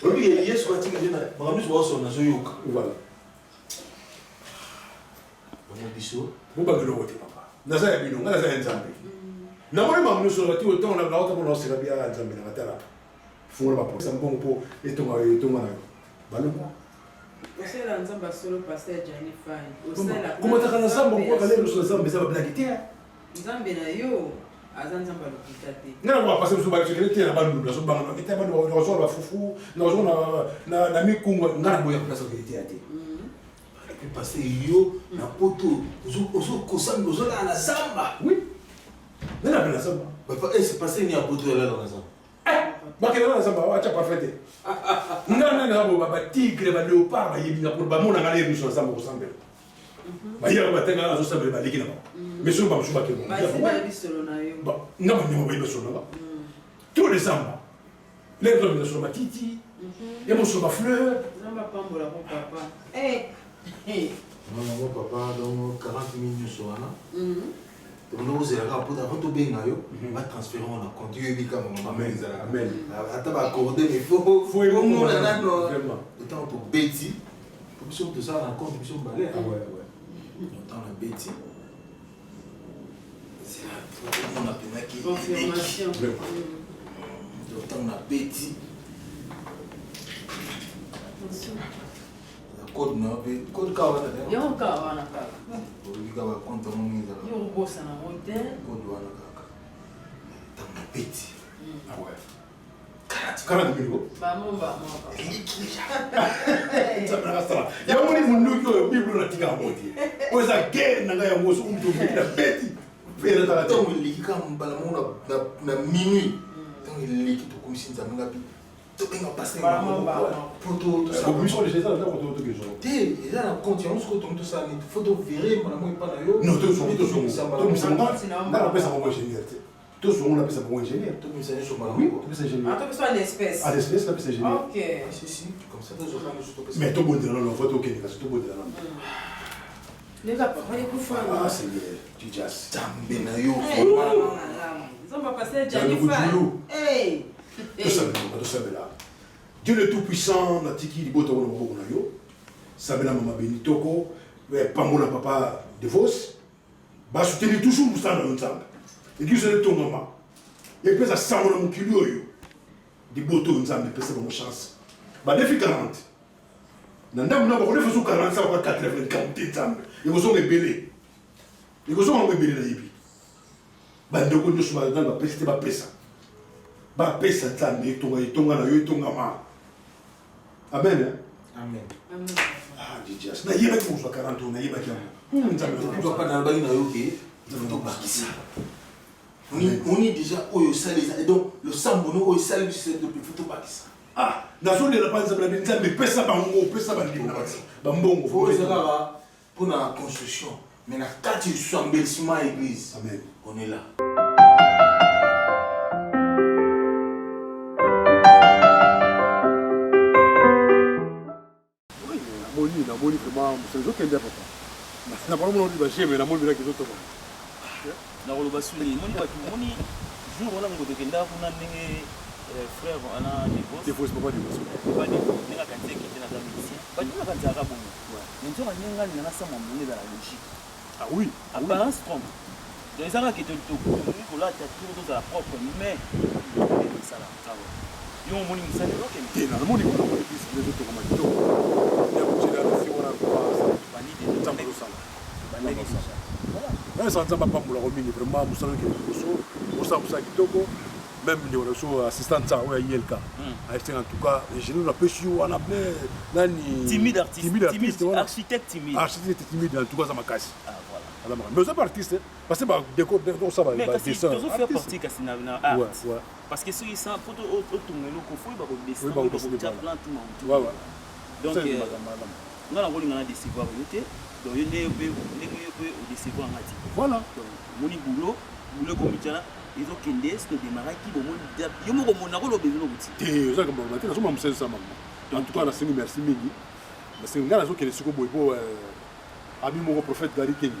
S9: Obiki lié sur la tique de na. Baramus wa son na zoyoka.
S6: Voilà.
S9: Bon biso.
S6: Buba ngelo wote papa. Naza ya bino, naza ya nzambe. Na moni mamu sur la autant on a la autre on sera bien nzambe na batala. Faut la pas. Ça me bon pour et ton na. Balo.
S7: Aussi la nzamba solo pasteur Johnny Fine.
S6: Comment t'as kana samba kwa kale sur nzambe ça va blaguer.
S7: Nzambe na yo aza nzamba lopikate.
S6: Ngana kwa passer sur ba secrété na bandu na so banga na kita bandu na so ba fufu na so na mikunga ngana boya kwa secrété ate.
S9: Et parce que yo na poto ozo kosamba ozo la na samba.
S6: Oui. Nana bela samba.
S9: Papa c'est passé ni à poto là dans la samba.
S6: Bakela na samba acha parfait. Ngana na bo ba tigre ba léopard ba yebinga pour ba mona ngale sur samba ko samba. Ba ya ba tenga azo samba ba likina ba. Mais so ba msuba ke mo.
S7: Ba c'est ba bisolo na yo.
S6: Ba ngama ni mo ba bisolo ba. Tout les samba. Les hommes sur ma titi. Et mon sur ma fleur.
S7: Nzamba pambola ko papa. Eh.
S9: Mon papa donc 40 minutes sur là. Nous vous allez rapporter avant tout bien yo, va transférer on a compte yo bika maman.
S6: Amen. Amen.
S9: Ata ba accorder mais faut mon là non. Autant pour Betty. Pour mission de ça on a compte mission balai.
S6: Ah ouais.
S9: Autant la Betty. C'est là on a peine qui
S7: confirmation.
S9: Autant on a Betty. Code no code kawana da
S7: yo kawana kaka
S9: oyiga ba konta mungiza
S7: yo bossa na hotel
S9: code wana kaka tanga peti
S6: ah ouais 40 000
S7: ba momba
S6: ya moni mundu ko bible na tika moti oza ge na ya ngoso umtu na beti pera ta
S9: to mulika mbala mona na minuit to liki to kumisinza ngapi to benga passer
S7: ba
S9: photo tout ça
S6: vous les gens là quand on te gens
S9: té eza na confiance ko to ça ni photo verrer mona mo pa na yo
S6: non to so na pesa mo ingénieur to so na pesa mo ingénieur
S9: to misane so mala
S6: oui to pesa ingénieur
S7: ah to pesa une espèce
S6: à l'espèce la pesa ingénieur
S7: OK
S9: si comme ça to so kana so to pesa
S6: mais to bon de non photo OK parce que to bon de non
S7: les gars pas les coups
S6: ah c'est tu jas
S9: tambe na yo
S7: ils ont passé Johnny Fine hey
S6: tout ça là Dieu le Tout-Puissant, na tiki di boto na maboko na yo. Sabela mama Benitoko, pambola papa de Vos. Ba soutenir toujours Moussa na nzamba. Et qui se le ton maman. Et puis ça sango na mukili oyo. Di boto nzamba pesa ba mo chance. Ba défi 40. Na ndam na ba ko defa 40 ça va 80 40 nzamba. Et vous sont ébélés. Et vous sont ébélés na yibi. Ba ndoko nyo suma na ba pesa ba pesa. Ba pesa nzamba etonga na yo etonga ma. Amen.
S9: Amen.
S6: Ah, Jesus. Na yeba ki moswa 40 ans, na yeba ki amu.
S9: Tu dois pas dans le bain na yo ke. Tu pas qui ça. On est déjà oyo sali donc le sambono oyo sali c'est depuis photo pas qui ça.
S6: Ah, na zo de la panza bla binza me pesa bango, pesa bandimo. Ba mbongo
S9: faut ça pour la construction. Mais na kati du embellissement église.
S6: Amen.
S9: On est là.
S6: Na moni vraiment c'est OK bien papa. Na pas mon ba chez mais na moni bila kizoto ba.
S8: Na koloba suli moni ba moni jour on a ngo de kenda kuna ndenge frère ana
S6: des fois papa du boss.
S8: Ba ni ninga kanze ki na musicien. Ba ni na kanza ka bongo. Nzo ba ninga ni na sama moni dans la logique.
S6: Ah oui,
S8: apparence trompe. Donc ça va que tu pour là tu as tout dans la propre mais ça là ça va. Yo moni msani OK.
S6: Et na moni ko ko bis les autres comme to. Ya kuchira si wana kwa bani de nzamba sala. Bani sala. Voilà. Ça nzamba pa mula ko mingi vraiment musala ke so. Musa kitoko. Même les assistants ça ouais ILK. En tout cas, je ne rappelle pas on a nani
S8: timide artiste architecte timide.
S6: Architecte timide en tout cas ça m'a cassé.
S8: Ah voilà.
S6: Mais ça pas artiste parce que bah déco ça va
S8: mais dessin. Mais faire partie kasi na art.
S6: Ouais.
S8: Parce que ceux qui sont pour tout le ko faut ba ko dessin
S6: ba
S8: ko déjà plan tout monde.
S6: Ouais.
S8: Donc on a voulu ngana décevoir yote. Donc yende be au décevoir ngati.
S6: Voilà.
S8: Moni boulot comité ils ont qu'un des de démarrer qui bon yo mo ko mona ko lo besoin outil
S6: te ça comme on a dit ça maman
S5: En tout cas, on a signé merci Mingi. Parce que nous avons fait des ami mon prophète Gary Kengi.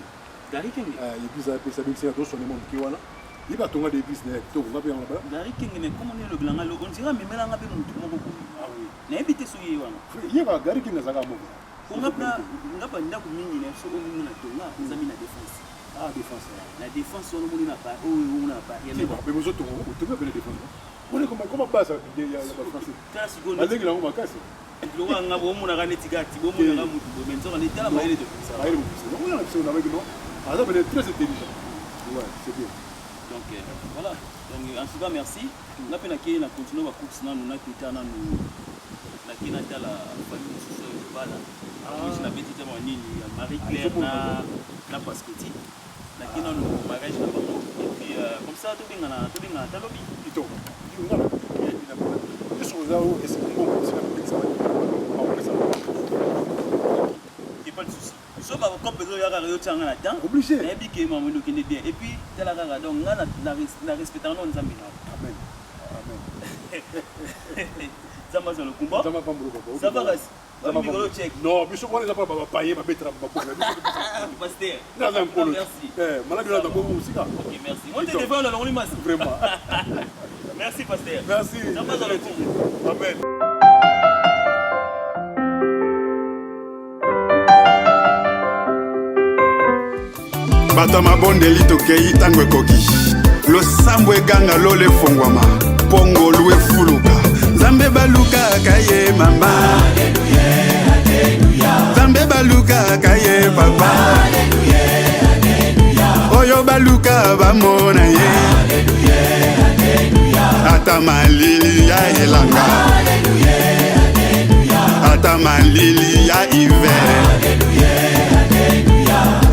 S8: Gary Kengi.
S5: L'église a fait ça, son nom qui est là. Il va tomber l'église, tout le monde va bien.
S8: Gary Kengi, mais comment on est le blanc, on dirait même là, on a beaucoup. Ah oui. N'a habité sur Yéwana.
S5: Il y a Gary Kengi, ça va beaucoup.
S8: On a pas mini, so on a tout là, on a mis la défense.
S5: Ah, défense.
S8: La défense, on n'a pas. Oh, on n'a pas.
S5: Mais vous autres, vous devez la défense. On est comment passe il y a pas français.
S8: Classe go.
S5: Allez là on va casser.
S8: Lo nga ngabo mona ga netigati bo mona ga mutu bo menzo ga netala ba ile de ça.
S5: Ah, il est on a l'impression avec non. Ah, ça c'est très intelligent. Ouais, c'est bien.
S8: Donc voilà. Donc en tout cas merci. Na pena ki na continuer ba course na na kita na no na kina tala famille so bala. Ah, je n'avais dit moi nini Marie Claire na Pasqueti. Na kina no mariage na bango. Et puis comme ça tout bien na talobi.
S5: Ito.
S8: Pas de souci. So ba comme besoin ya ga yo tanga na temps.
S5: Obligé.
S8: Et puis que maman nous qui bien. Et puis tela ga donc na respectant nous nzambi na.
S5: Amen. Amen.
S8: Zamba za le combat.
S5: Zamba pas mbolo papa.
S8: Ça va reste.
S5: Non, mais je crois que les pas payer ma bête ma pour.
S8: Pasteur.
S5: Merci. Malade là d'abord aussi là.
S8: OK, merci. Mon téléphone on lui masse.
S5: Vraiment.
S8: Merci pasteur.
S5: Merci.
S8: Zamba za le combat.
S5: Amen.
S1: Bata mabondeli tokei tango ekoki losambo eganga lole fongwama pongo lue fuluka Zambe baluka kaye mama Zambe baluka kaye papa Oyo baluka bamona ye Ata malili ya elanga Ata malili ya hiver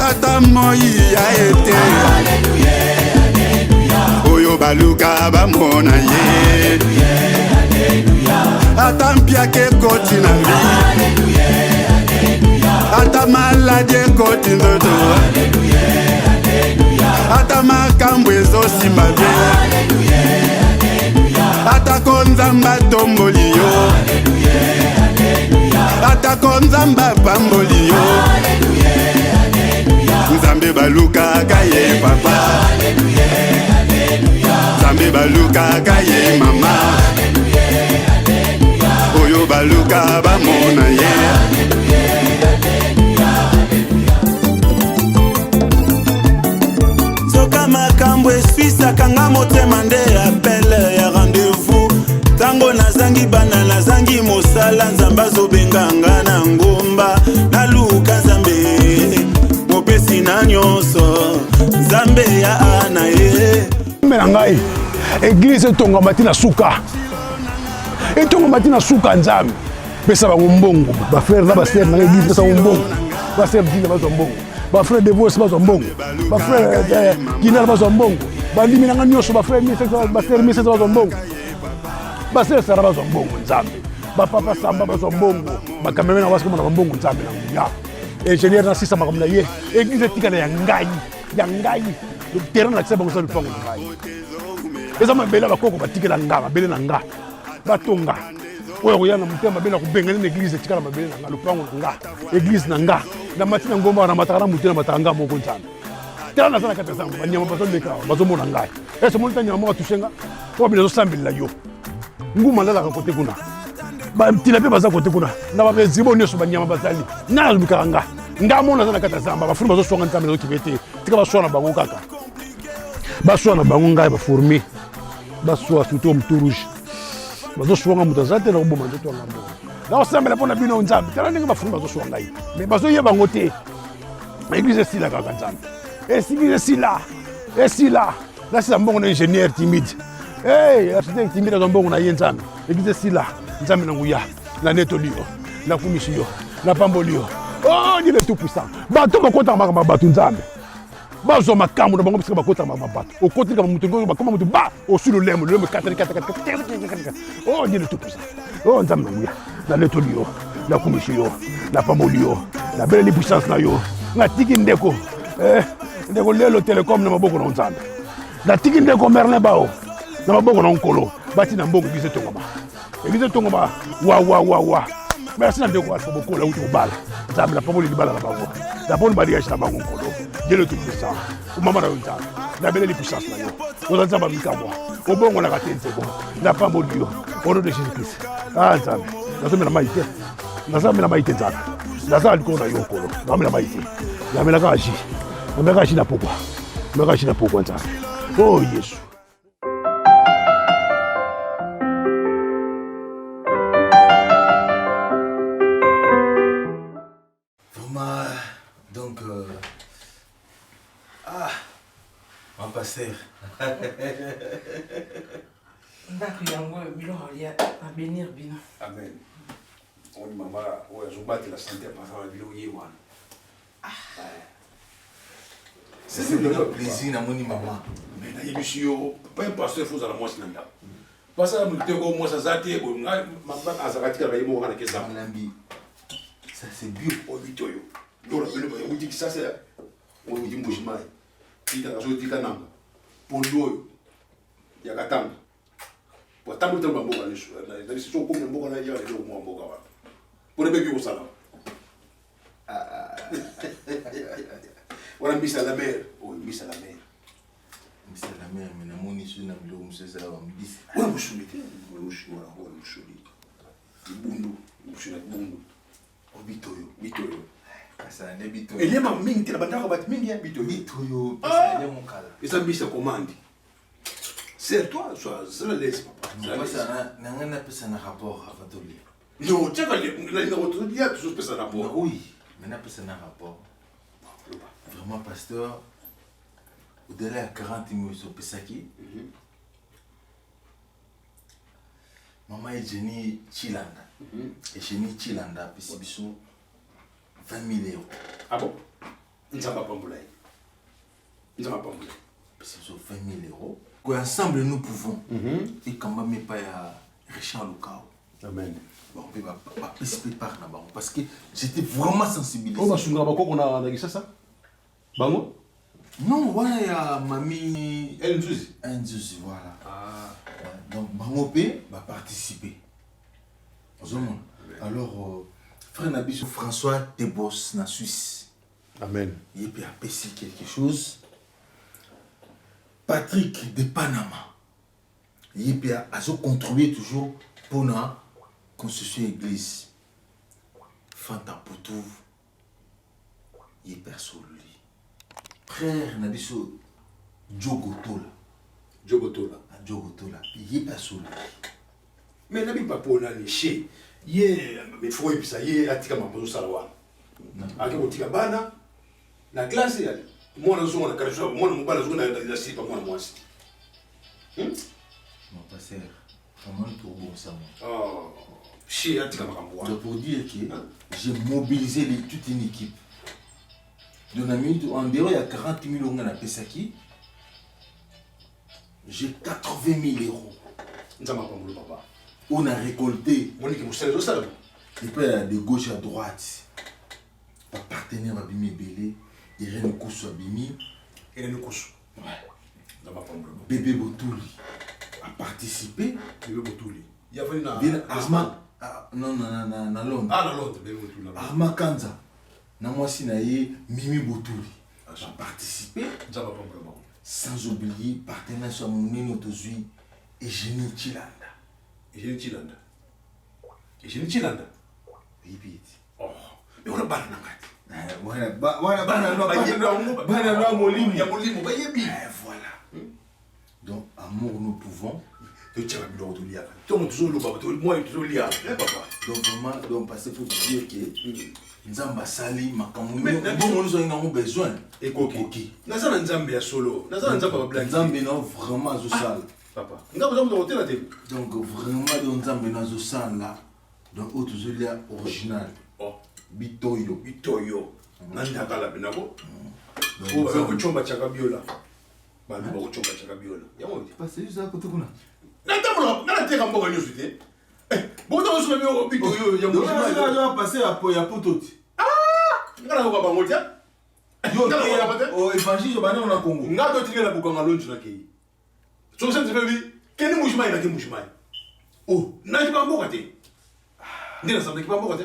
S1: Ata moi ya été Oyo baluka bamona ye Ata mpiake koti na mbi Ata malade koti ndoto Ata makambo ezosimba bie Ata konzamba tomboli yo Ata konzamba pamboli yo Nzambe baluka kaye papa Nzambe baluka kaye mama Oyo baluka bamona ye
S11: Soka makambo eswisaka nga motema nde appel ya rendez-vous Tango nazangi bana nazangi mosala Nzambe azobenga nga na ngomba Naluka Nzambe mopesi na nyonso Nzambe ya ana ye
S5: Mena ngai église etonga matina suka Etonga matina suka Nzambe pesa bango mbongo ba frère na ba sœur na église pesa mbongo ba sœur dina ba mbongo ba frère divorce ba mbongo ba frère kinala ba mbongo ba limi na nyonso ba frère mi ba sœur mi ba mbongo ba sœur sara ba mbongo Nzambe ba papa samba ba mbongo ba kameme na wasko na mbongo Nzambe na ya ingénieur na sisa makamna ye église tikana ya ngai le terrain na tseba ngosali pango ngai eza mabela bakoko batikela nga mabele na nga batonga oyo koyana mutema mabele kubengana na église tikala mabele na nga le pango na nga église na nga na matina ngomba na mataka na mutena matanga moko Nzambe tela na sana kata samba banyama bazoleka bazomona ngai ese monita nyama moko tushenga ko bila zosambela yo nguma ndala ka kote kuna ba mtila pe baza kote kuna na ba bezibo nyoso banyama bazali na zubikanga ngamona sana kata samba bafuni bazosonga Nzambe zo kibete tika basona bango kaka basona bango ngai ba former baswa surtout mtu rouge bazosonga mutazate na kuboma ndoto ngambo na osambela pona bino Nzambe tala ninga bafuni bazosonga ngai mais bazoye bango te église sila kaka Nzambe esila là c'est un bon ingénieur timide architecte timide za mbongo na ye Nzambe église sila Nzambe na nguya na netolio na kumisio na pambolio oh Dieu est tout puissant bato bakota makamba bato Nzambe bazo makambo na bango bisika bakota makamba bato okoti kama mutu ngo bakoma mutu ba osulu lemo 4 oh Dieu est tout puissant oh Nzambe na nguya na netolio na kumisio na pambolio na belle puissance na yo ngatiki ndeko ndeko lelo telecom na maboko na Nzambe natiki ndeko Merlin bao na maboko na nkolo bati na mbongo bize tongama Église tongo ba wa. Merci na ndeko Alpha Bokola uti obala. Nzambe na pamoli libala na bango. La bonne mariage na bango nkolo. Dieu le tout puissant. Umama na yonza. Na bele li puissance na yo. Oza nzamba mikamwa. Obongo na katenze bo. Na pamoli yo. Au nom de Jésus-Christ. Ah nzambe. Nazomela maite. Nazomela maite nzaka. Nazala liko na yo nkolo. Nazomela maite. Yamela ka aji. Yamela ka aji na pokwa. Yamela ka aji na pokwa nzaka. Oh Yesu.
S3: Donc, mon pasteur.
S6: Amen. On dit maman, ouais, je bats la santé par rapport à la
S3: C'est le plaisir, mon maman.
S6: Mais il y a pas un pasteur fou à la moitié. Parce que moi, ça zate, ma femme a zarati à la moitié de ça.
S3: Ça c'est bio.
S6: Oh, Vitoyo. Donc, on dit que ça c'est. On dit Mouchimai. Il a rajouté Kananga. Pour l'eau, il y a Katanga. Pour tant de temps, on va aller sur la décision comme on va aller à l'eau. Pour les bébés au salon. On a mis à la mer. Oui, mis à la mer.
S3: Mis à la mer, mais mon issue n'a plus de ça.
S6: On a mouchouli. On a mouchouli. On a mouchouli. Bundu. Mouchouli. Bundu. Bitoyo, Bitoyo.
S3: Ça n'est Bitoyo.
S6: Et les mamans, mingi, la bandara bat mingi, Bitoyo.
S3: Bitoyo, ça n'est mon cas.
S6: Et ça mise à commande. C'est toi, ça le laisse, papa.
S3: Ça n'a pas ça rapport à votre livre.
S6: Non, tu as il y a toujours ça rapport.
S3: Oui, mais n'a pas ça rapport. Vraiment, pasteur, au-delà de 40 000 sur Pesaki, maman est Jenny Chilanda. Et Jenny Chilanda, puis c'est 20 000 euros.
S6: Ah bon? Nous n'avons pas boulé. Nous n'avons pas boulé.
S3: Puis c'est 20 000 euros. Ensemble, nous pouvons. Et quand même, pas Richard Lucao.
S6: Amen.
S3: Bon, on peut pas participer par là-bas. Parce que j'étais vraiment sensibilisé.
S6: Oh, je suis on a ça? Bango?
S3: Non, voilà, il y a mamie.
S6: Ndouzi,
S3: voilà. Ah. Donc, Bango P va participer. Alors, frère Nabiso François Tebos, na Suisse.
S6: Amen.
S3: Il peut appeler quelque chose. Patrick de Panama. Il peut contribuer toujours pour la construction de l'église. Fanta Poutou. Il peut solo. Frère Nabiso Djogotola.
S6: Djogotola.
S3: Djogotola. Il peut solo.
S6: Mais Nabi pas pour la lécher. Mais faut et puis ça y est, atika mapozo salawa. Ake botika bana na classe ya. Moi na zonga na karishwa, moi na mobala zonga na sipa moi na mwasi.
S3: Mon pasteur, comment tout bon ça moi.
S6: Oh, chez atika makambo.
S3: C'est pour dire que j'ai mobilisé toute une équipe. Donc en dehors il y a 40 000 euros à Pesaki. J'ai 80 000 euros.
S6: Nzama pambo papa.
S3: On a récolté.
S6: On dit que vous savez ça.
S3: Et puis de gauche à droite. Mon partenaire a bimé belé. Irène Koussou a bimé.
S6: Irène Koussou.
S3: Ouais. Bébé Botouli a participé.
S6: Bébé Botouli. Il y avait une
S3: Arma. Non, na Londres.
S6: Ah, na Londres, Bébé Botouli.
S3: Arma Kanza. Na moi si na Mimi Botouli a participé. Sans oublier partenaire sur mon Nénotozui et Jenny Chilanda.
S6: Jenny Chilanda. Jenny Chilanda.
S3: Oui, vite.
S6: Oh, mais on a pas de
S3: voilà, voilà. Donc, amour, nous pouvons.
S6: Donc,
S3: vraiment, donc, parce qu'il faut dire que Nzamba Sali, Makamou, nous avons besoin.
S6: Et Koki. Nazana Nzambia solo. Nazana Nzamba Blanc.
S3: Nzambe non vraiment Zosal.
S6: Papa. Nous avons besoin de la télé.
S3: Donc, vraiment, Nzambe non Zosal là. Donc, autre Zolia original.
S6: Oh.
S3: Bitoyo.
S6: Bitoyo. Nanda kala binako. Oh, ba ko chomba chaka biola. Ba ba ko chomba chaka biola. Yamo.
S3: Parce que ça côté kuna.
S6: Nanda na teka mboga nyo sute. Bon dans ce numéro Bitoyo ya mo.
S3: On va passer à pototi.
S6: Ah! Ngala ko ba ngotia.
S3: Yo o évangile bana na Congo.
S6: Ngado tingela bukanga lonju na kei. So sente febi, keni mushimai na ke mushimai. Oh, n'a pas mort côté. N'est ça pas mort côté.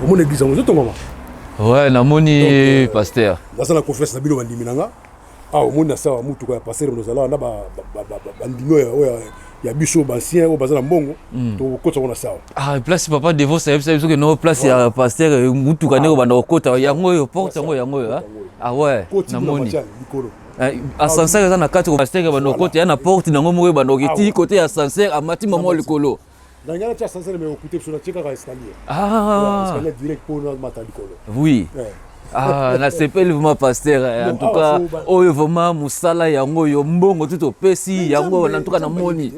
S5: Au mon église, on est maman.
S10: Ouais, namoni pasteur.
S5: Dans la conférence na bino bandiminanga. Ah, au monde na ça mutu ko pasteur nous allons na bandino ya biso basien o bazana mbongo to kota on ça.
S10: Ah, place papa devo ça que no place ya pasteur mutu kaneko banda kota yango yo porte yango yo. Ah ouais, namoni. Ascenseur za na kati ko pasteur banda kota ya na porte nango mo banda kiti côté ascenseur amati mamo likolo.
S5: Dans la ascenseur mais écoutez sur la tcheka ka escalier.
S10: Ah,
S5: escalier direct pour nous matin likolo.
S10: Oui. Ah, na sepeli vraiment pasteur en tout cas oyo vraiment musala yango yo mbongo tuto pesi yango en tout cas namoni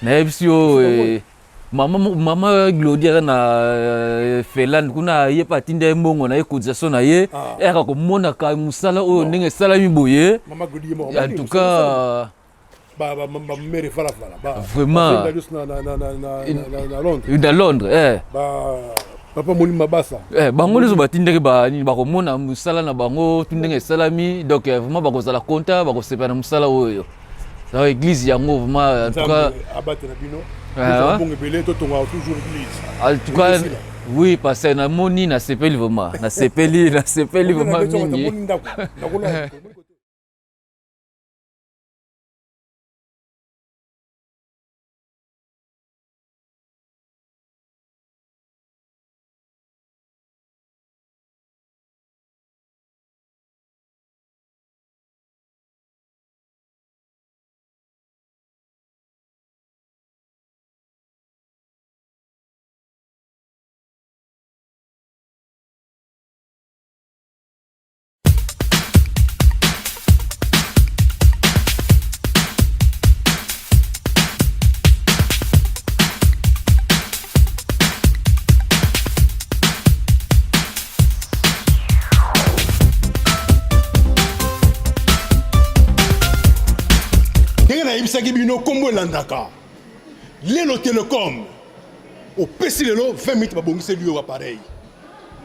S10: na ebisio mama Gloria na Felan kuna ye patinda mbongo na ekutsaso na ye eka ko mona ka musala oyo ndenge sala miboye en tout cas vraiment na Londres
S5: papa moni mabasa
S10: bango les batindeke ba ni bakomona musala na bango tundenge salami donc vraiment bakozala content bakosepana musala oyo ça église yango vraiment en tout cas
S5: abattre na bino bon belé to tonga toujours église
S10: en tout cas oui parce que na moni na sepeli vraiment na sepeli vraiment mingi
S5: Ibisaki bino kombo landaka. Lelo Telecom. Au pesi lelo 20 minutes babongise lui appareil.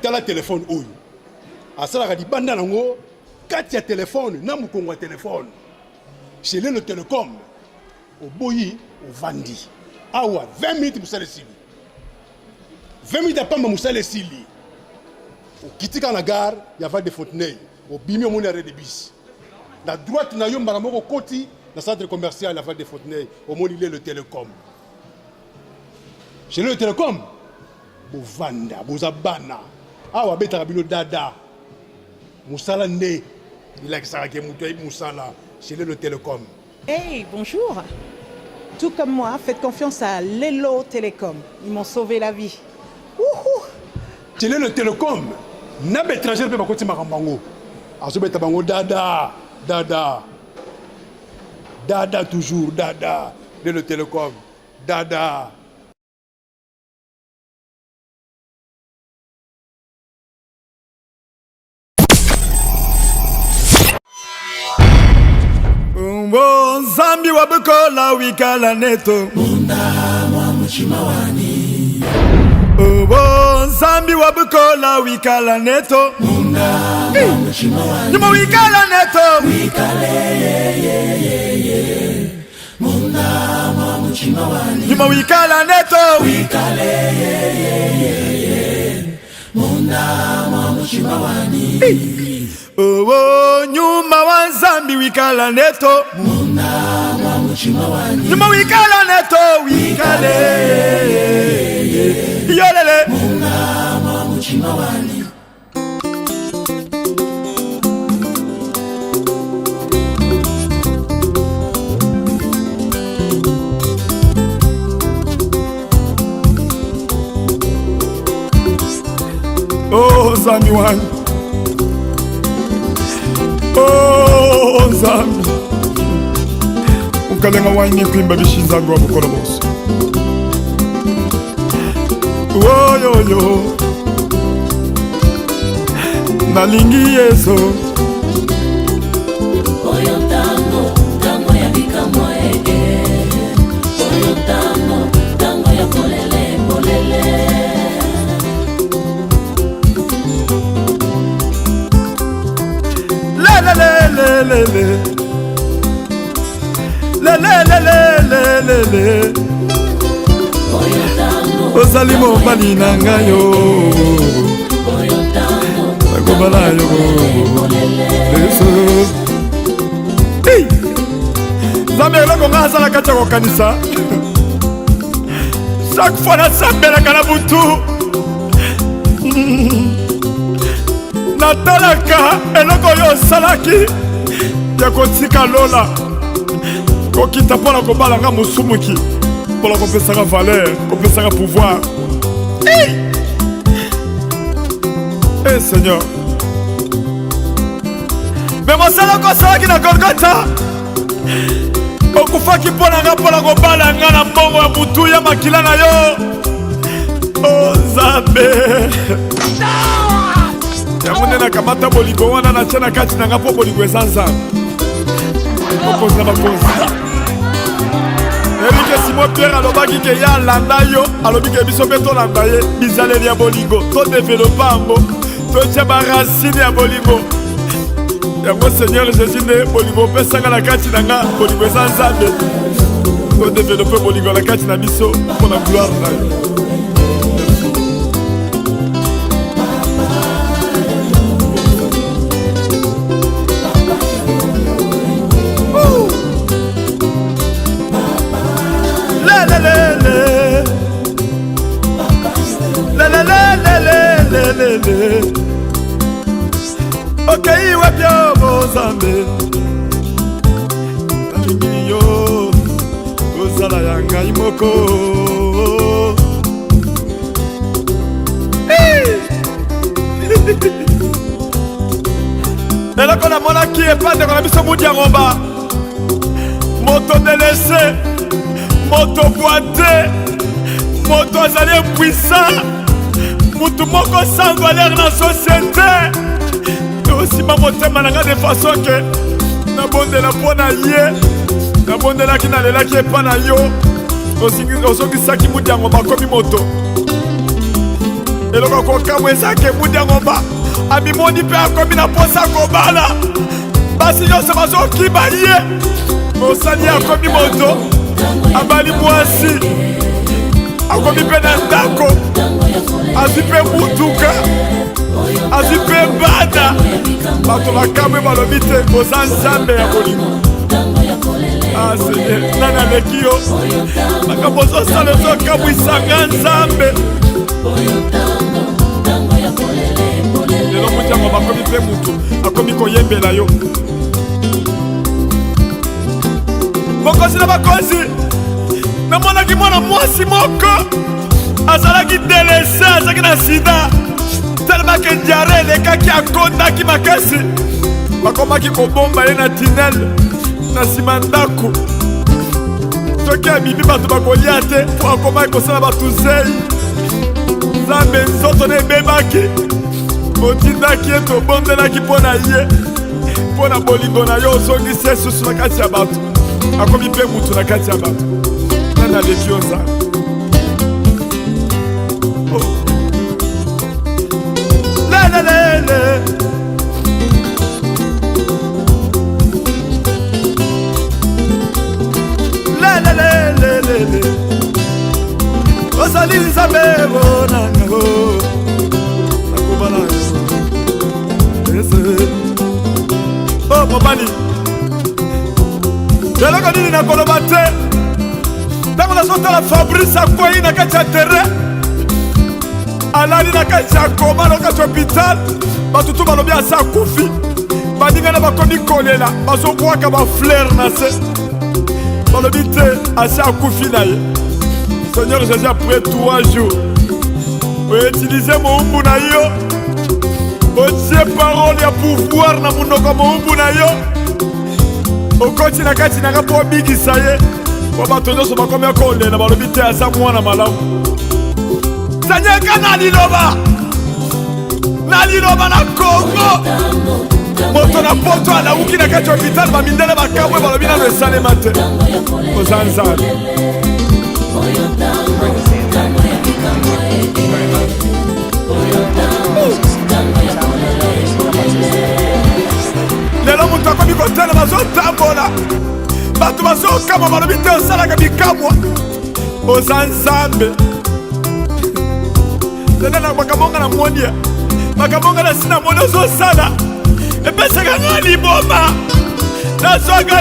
S5: Tala téléphone oyo. Asala ka di banda nango kati ya téléphone na mukongo téléphone. Chez Lelo Telecom. Au boyi au vandi. Awa 20 minutes musale sili. 20 minutes apamba musale sili. Au kitika na gare ya va de Fontenay. Au bimi au arrêt de bus. La droite na yo mbaramoko koti. Dans le centre commercial, la Val de Fontenay, au monde il est le Télécom. Chez le Télécom, Bovanda, Bozabana, Awa Betarabino Dada, Moussala Né, il a que ça qui est Moussala, chez le Télécom.
S12: Hey, bonjour. Tout comme moi, faites confiance à Lelo Télécom. Ils m'ont sauvé la vie.
S5: Chez le Télécom, n'a pas étranger peut pas continuer Marambango. Azobeta Bango Dada, Dada. Dada toujours, Dada, de le Télécom, Dada.
S11: Zambi wabukola wikala neto
S2: Munda mwa mchimawani
S11: Zambi wabukola wikala neto
S2: Munda mwa mchimawani
S11: Nimo wikala neto
S2: Wikale Munda mwa mchimawani
S11: Nimo wikala neto
S2: Wikale Munda mwa mchimawani
S11: nyuma wa Zambi wikala neto
S2: Munda mwa mchimawani
S11: Nimo wikala neto wikale Yolele
S2: Munda mwa mchimawani
S11: Oh Zambi wani Oh Zambi Ukalenga wani kwimba bishinza ngwa mukolo bosi Oh yo yo Nalingi yeso
S2: Oyo tango ya bikamo Oyo tango ya polele
S11: lelelelelelele ozali mobali na ngai yo nakobala yo eso nzambe eloko ngai azala kati ya kokanisa chaque fois nasambelaka na butu natalaka eloko oyo osalaki ya kotika lola kokita mpona kobalanga mosumuki mpona kopesaka valeur kopesaka pouvoir Seigneur me mosala kosalaki na Golgota okufaki mpona nga mpona kobala nga na mbongo ya butu ya makila na yo o Nzambe yango nde nakamata bolingo wana natia na kati na nga mpo bolingo eza Nzambe mokonzi na bakonzi Erike Simon Pierre alobaki ke ye alanda yo alobi ke biso mpe tolanda ye bizaleli ya bolingo todevelopa yango totia baracine ya bolingo yango Seigneur Jésus nde bolingo opesanga na kati na nga bolingo eza Nzambe todevelope bolingo na kati na biso mpo na gloire na yo okei wapi yo Nzambe nalingi yo kozala ya ngai moko eloko namonaki epandeko na biso mudi ya ngomba moto delese moto boite moto azali impuissant mutu moko sans valeur na société osima motema na nga de façon ke nabondela mpo na ye nabondelaki nalelaki epa na yo osokisaki mudi ya ngomba akomi moto eloko kokamwa ezake mudi ya ngomba abimoni mpe akomi na posa kobala basi nyonso bazokiba ye mosali ye akomi moto abali mwasi akomi mpe na ndako azwi mpe mutuka azwi mpe bana bato bakamwe balobi te oza Nzambe ya bolingo Seigneur nani aleki yo makambo ozosala ozokamwisanga Nzambe lelo muti yango bakomi mpe mutu akomi koyembela yo mokonzi na bakonzi namonaki mwana mwasi moko azalaki delese azalaki na sida telema ke diare elekaki akondaki makasi bakomaki kobomba ye na tinel na nsima ndako soki abibi bato bakolia te po akomaki kosala bato zei Nzambe nzoto na ebebaki otindaki ye tobondelaki mpo na ye mpo na bolingo na yo ozongisi ye susu na kati ya bato akomi mpe mutu na kati ya bato nani aleki yo Nzambe lelelele lelelelelele ozali Nzambe bonanga nakobala yo ese o mobali eloko nini nakoloba te ntango nazotala Fabrice akwei na kati ya terrain alali na kati ya koma na kati ya hôpital bato tu balobi asa akufi baninga na bakomi kolela bazobwaka bafleur na se balobi te asa akufi na ye Seigneur Jésus après 3 jours outilize moumbu na yo otie parole ya pouvoir na munoko moumbu na yo okoti na kati nanga mpo obikisa ye po bato nyonso bakomi kolela balobi te asa mwana malamu Sanyaka naliloba na Congo moto na poto alauki na kati ya hôpital bamindele bakamwe balobi nano esalema te oza Nzambe lelo moto akomi kotala bazotambola
S13: bato bazokama balobi te osalaka bikamwa oza nzambe tena makambo nga na monia makambo nga na sina moni ozosala epesaka nga liboma nazwaka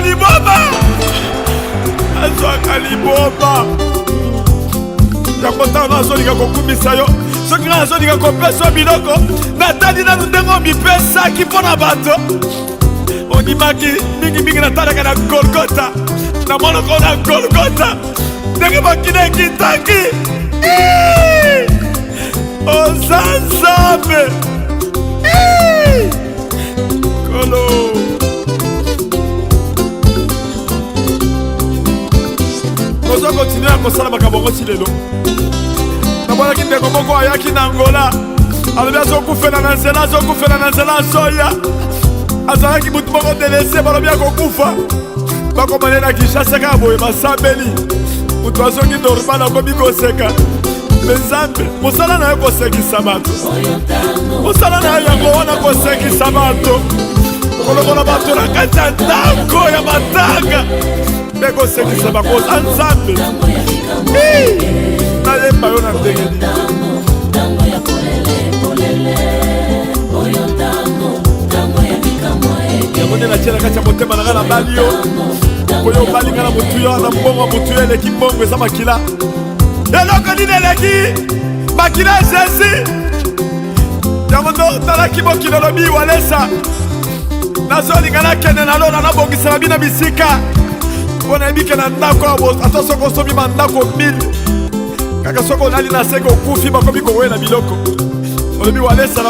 S13: liboma yango ntango nazolinga kokumisa yo soki nga nazolinga kopesa biloko natali nanu ndenge omipesaki mpo na bato ondimaki mingimingi natalaka na golgota na monoko na golgota ndenge makina ekitaki oza nzambe kolo kozo kontinue ya kosala makambo ngo ti lelo namonaki ndeko moko ayaki na ngola alobi azokufela na nzela azoya azalaki mutu moko delese balobi akokufa bakomane na Kinshasa kaka boye basambeli mutu azoki normal akomi koseka me nzambe mosala na yo kosekisa bato mosala na yo yango wana kosekisa bato kolokola bato na kati ya ndako ya matanga nde kosekisa bakoza nzambe nayemba yo na ndenge nini yango nde natia na kati ya motema na nga na bali yo oyo obali nga na motu yo na mbongo motu yo eleki mbongo eza makila eloko nini eleki makila ejesi yango ndo talaki mokili olobi walesa nazolinga nakende nalona nabongisela bino bisika mpo nayebike na ndako ata soko osomi bandako 1000 kaka soko olali na seke okufi bakomi kowela biloko olobi walesa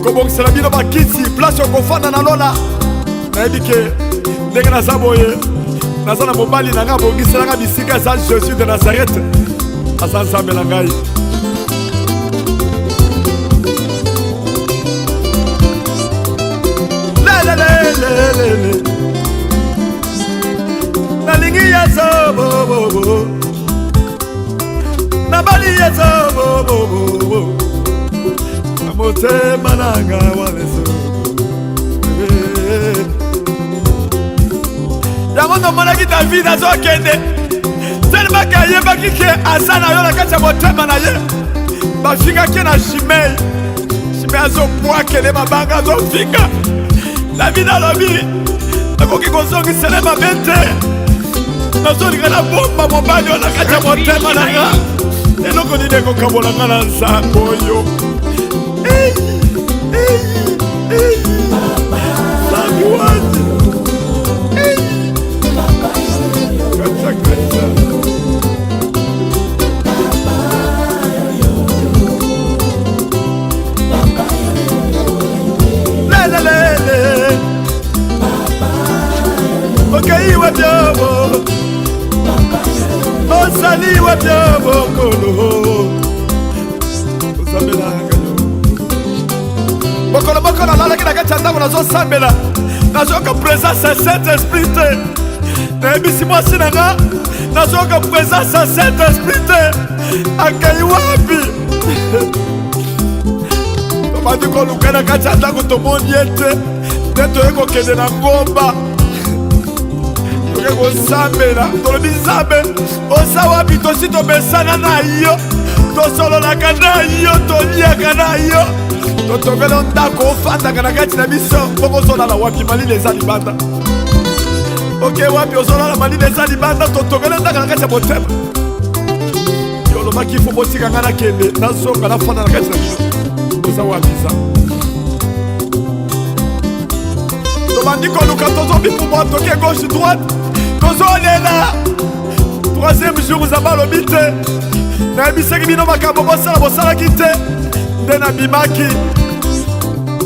S13: kobongisela bino bakiti place okofanda nalona nayebike ndenge naza boye naza na mobali na ngai abongiselanga bisika eza Jésus de Nazareth aza nzambe na ngai lelelelelele nalingi yezo bobobo nabali yezo bobobo na motema na nga walezo yango nomonaki David azokende telemaki ayebaki ke aza na yo na kati ya motema na ye bafingaki na Shimei azobwakele mabanga azofinga David alobi nakoki kozongisele mabe te nazolinga na bomba mobali oyo na kati ya motema na nga eloko nini ekokabola nga na nzambe oyo sami wati lelelele okeiwe byobo osaliwe byobo kolo osambelanga bokolo nalalaki na kati ya ndako nazosambela nazoyoka présence ya Saint-Esprit te nayebisi mwasi na nga nazoyoka présence ya Saint-Esprit te akei wapi tobandi koluka na kati ya ndako tomoni ye te nde toye kokende na ngomba toke kosambela tolobi nzambe oza wapi tosi tomesana na yo tosololaka na yo toliaka na yo totongela ndako ofandaka na kati na biso moko ozolala wapi malili eza libanda oke wapi ozolala malili eza libanda totongela ndaka na kati ya motema yolobaki ifo botika nga nakende nazonga nafanda na kati na bino oza wapi za tobandi koluka tozobifumwa toke gauche droite tozolela 3e jour zamba alobi te nayebisaki bino makambo bosala bosalaki te nde nabimaki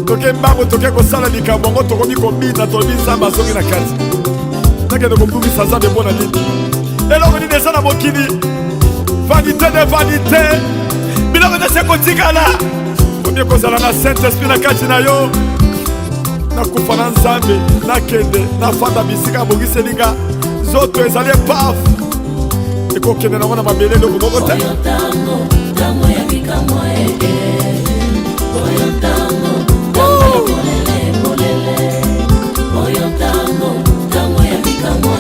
S13: toke mbango toke kosala likambo ngo tokomi kobina tolobi nzambe azongi na kati nakende kobungisa nzambe mpo na nini eloko nini eza na mokili vanité de vanité biloko nyonso ekotikala omi ekozala na Saint-Esprit na kati na yo nakufa na nzambe nakende nafanda bisika abongiseli nga nzoto ezali epave ekokende nango na mabele eloko moko te
S2: Oyo tango ya bikamwa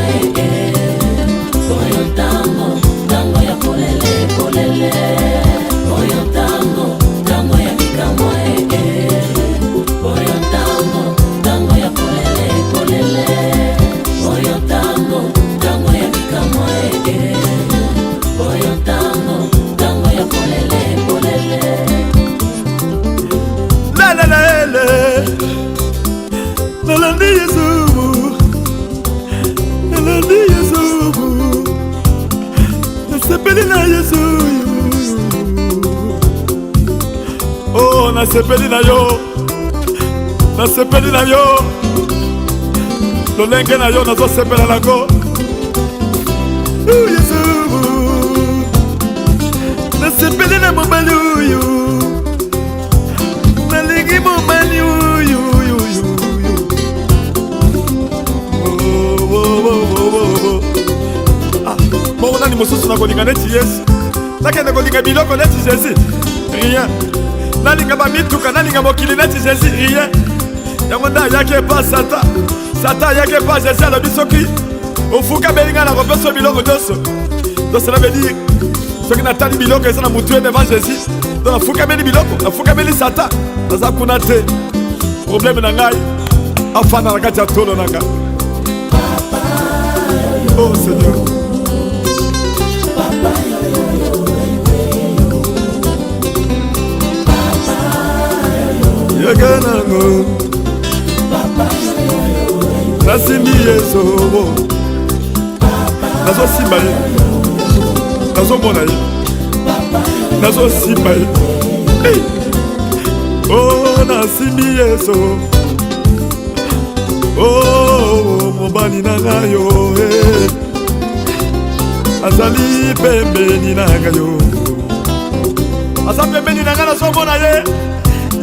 S13: nasepeli na Yesu. Oh, nasepeli na yo. Nasepeli na yo. Lolenge na yo nazosepela nango. Oh Yesu. Nasepeli na mobali oyo. Nalingi mobali oyo. Bon, nani mosusu na kolinga neti Yesu. Nakende kolinga biloko neti Jésus. Rien. Nalinga bamituka, nalinga mokili neti Jésus. Rien. Yango nda yake pa Satan. Satan yake pa Jésus alobi soki ofuka belinga na kopeso biloko nyonso. Donc cela veut dire soki natali biloko eza na mutu devant Jésus. Donc nafuka beli biloko, nafuka beli Satan. Naza kuna te. Problème na ngai afana na kati ya tolo nanga. Oh Seigneur. Yaganango nasimbi Yesu. Nazosimba ye. Nazomona ye. Nazosimba ye. Oh nasimbi Yesu. Oh mobali na ngayo. Azali pembeni na ngayo. Azali pembeni na ngayo nazomona ye.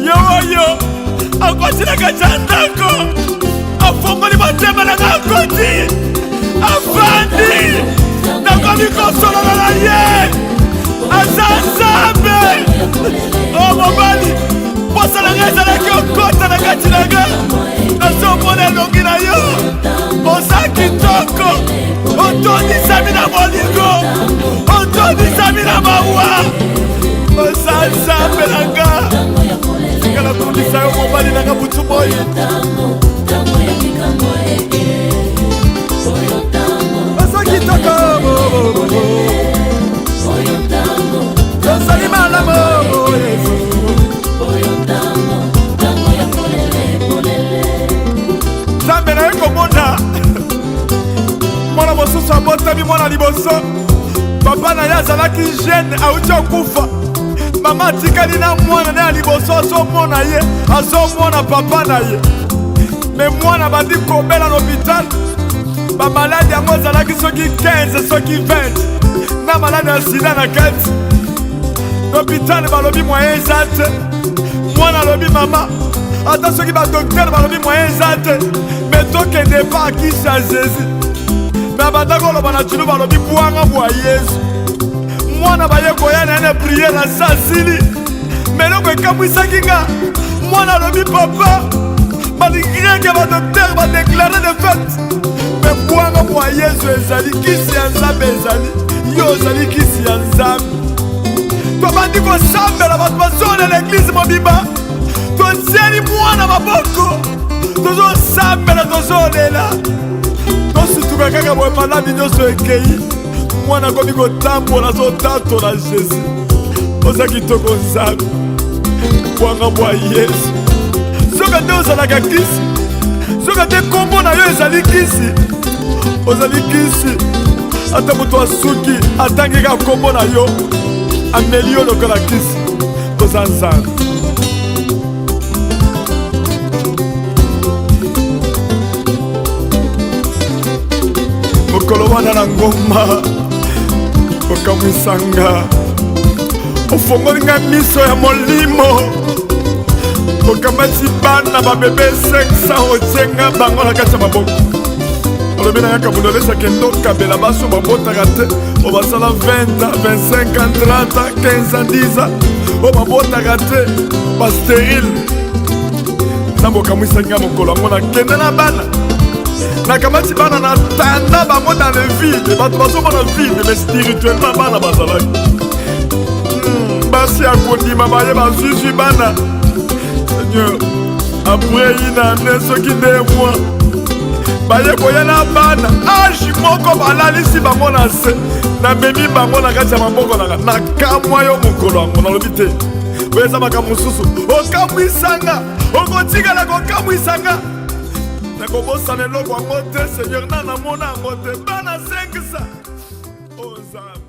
S13: Yo akotila kachandako afongoli matema na ngakoti afandi nakomi kosolola na ye azanzambe. Oh mobali posa na nga ezalaki okota na kati na nga nazomona elongi na yo oza kitoko otondisami na bolingo otondisami na mawa oza nzambe na nga kala kundisa yo mobali na nga butu boyi oza kitoko ozali malamu nzambe na ye komona mwana mosusu abotami mwana liboso papa na ye azalaki jeune auti okufa mama atikali na mwana na ya liboso azomona ye azomona papa na ye me mwana bandi kobela na hôpital bamaladi yango ezalaki soki 15 soki 20 na maladi ya sida na kati hôpital balobi moyen eza te mwana alobi mama ata soki badokter balobi moyen eza te me tokende pa akisi ya Jésus me abandaki oloba na tshilo balobi bwanga bwa Yesu mwana baye koya na ene priere asasili me eloko ekamwisaki nga mwana alobi papa balingiaki ya badokter badeklare de fete me bwanga bwa Yesu ezali kisi ya nzambe ezali yo ozali kisi ya nzambe tobandi kosambela bato bazona l'eglise mobimba tosieli mwana maboko tozosambela tozolela tosituka kaka boye maladi nyonso ekei mwana akomi kotambola azotatola Jésus oza kitoko nzambe bwanga bwa Yesu soki nde ozalaka kisi soki nde kombo na yo ezali kisi ozali kisi ata moto asuki atangika kombo na yo ameli yo lokola kisi toza nzambe mokolo wana na ngoma okamwisanga ofongoli nga miso ya molimo okambati bana babebe 500 otienga bango na kati ya maboko olobi na yaka bundo lesake ndokabela baso babotaka te o basala 20 25 30 15 10 o babotaka te basterile nzambe okamwisaki nga mokolo yango nakende na bana nakamati bana natanda bango dans le vide bato bazomona vide mais spirituellement bana bazalaki basi ya kondima baye bazwizwi bana Seigneur après une année soki 2 mois baye koya na bana age moko balalisi bango na se namemi bango na kati ya maboko nanga nakamwa yo mokolo yango nalobi te oyo eza makambo mosusu okamwisanga okotikala kokamwisanga nakobosana eloko yango te Seigneur na namona yango te bana 500 ozambe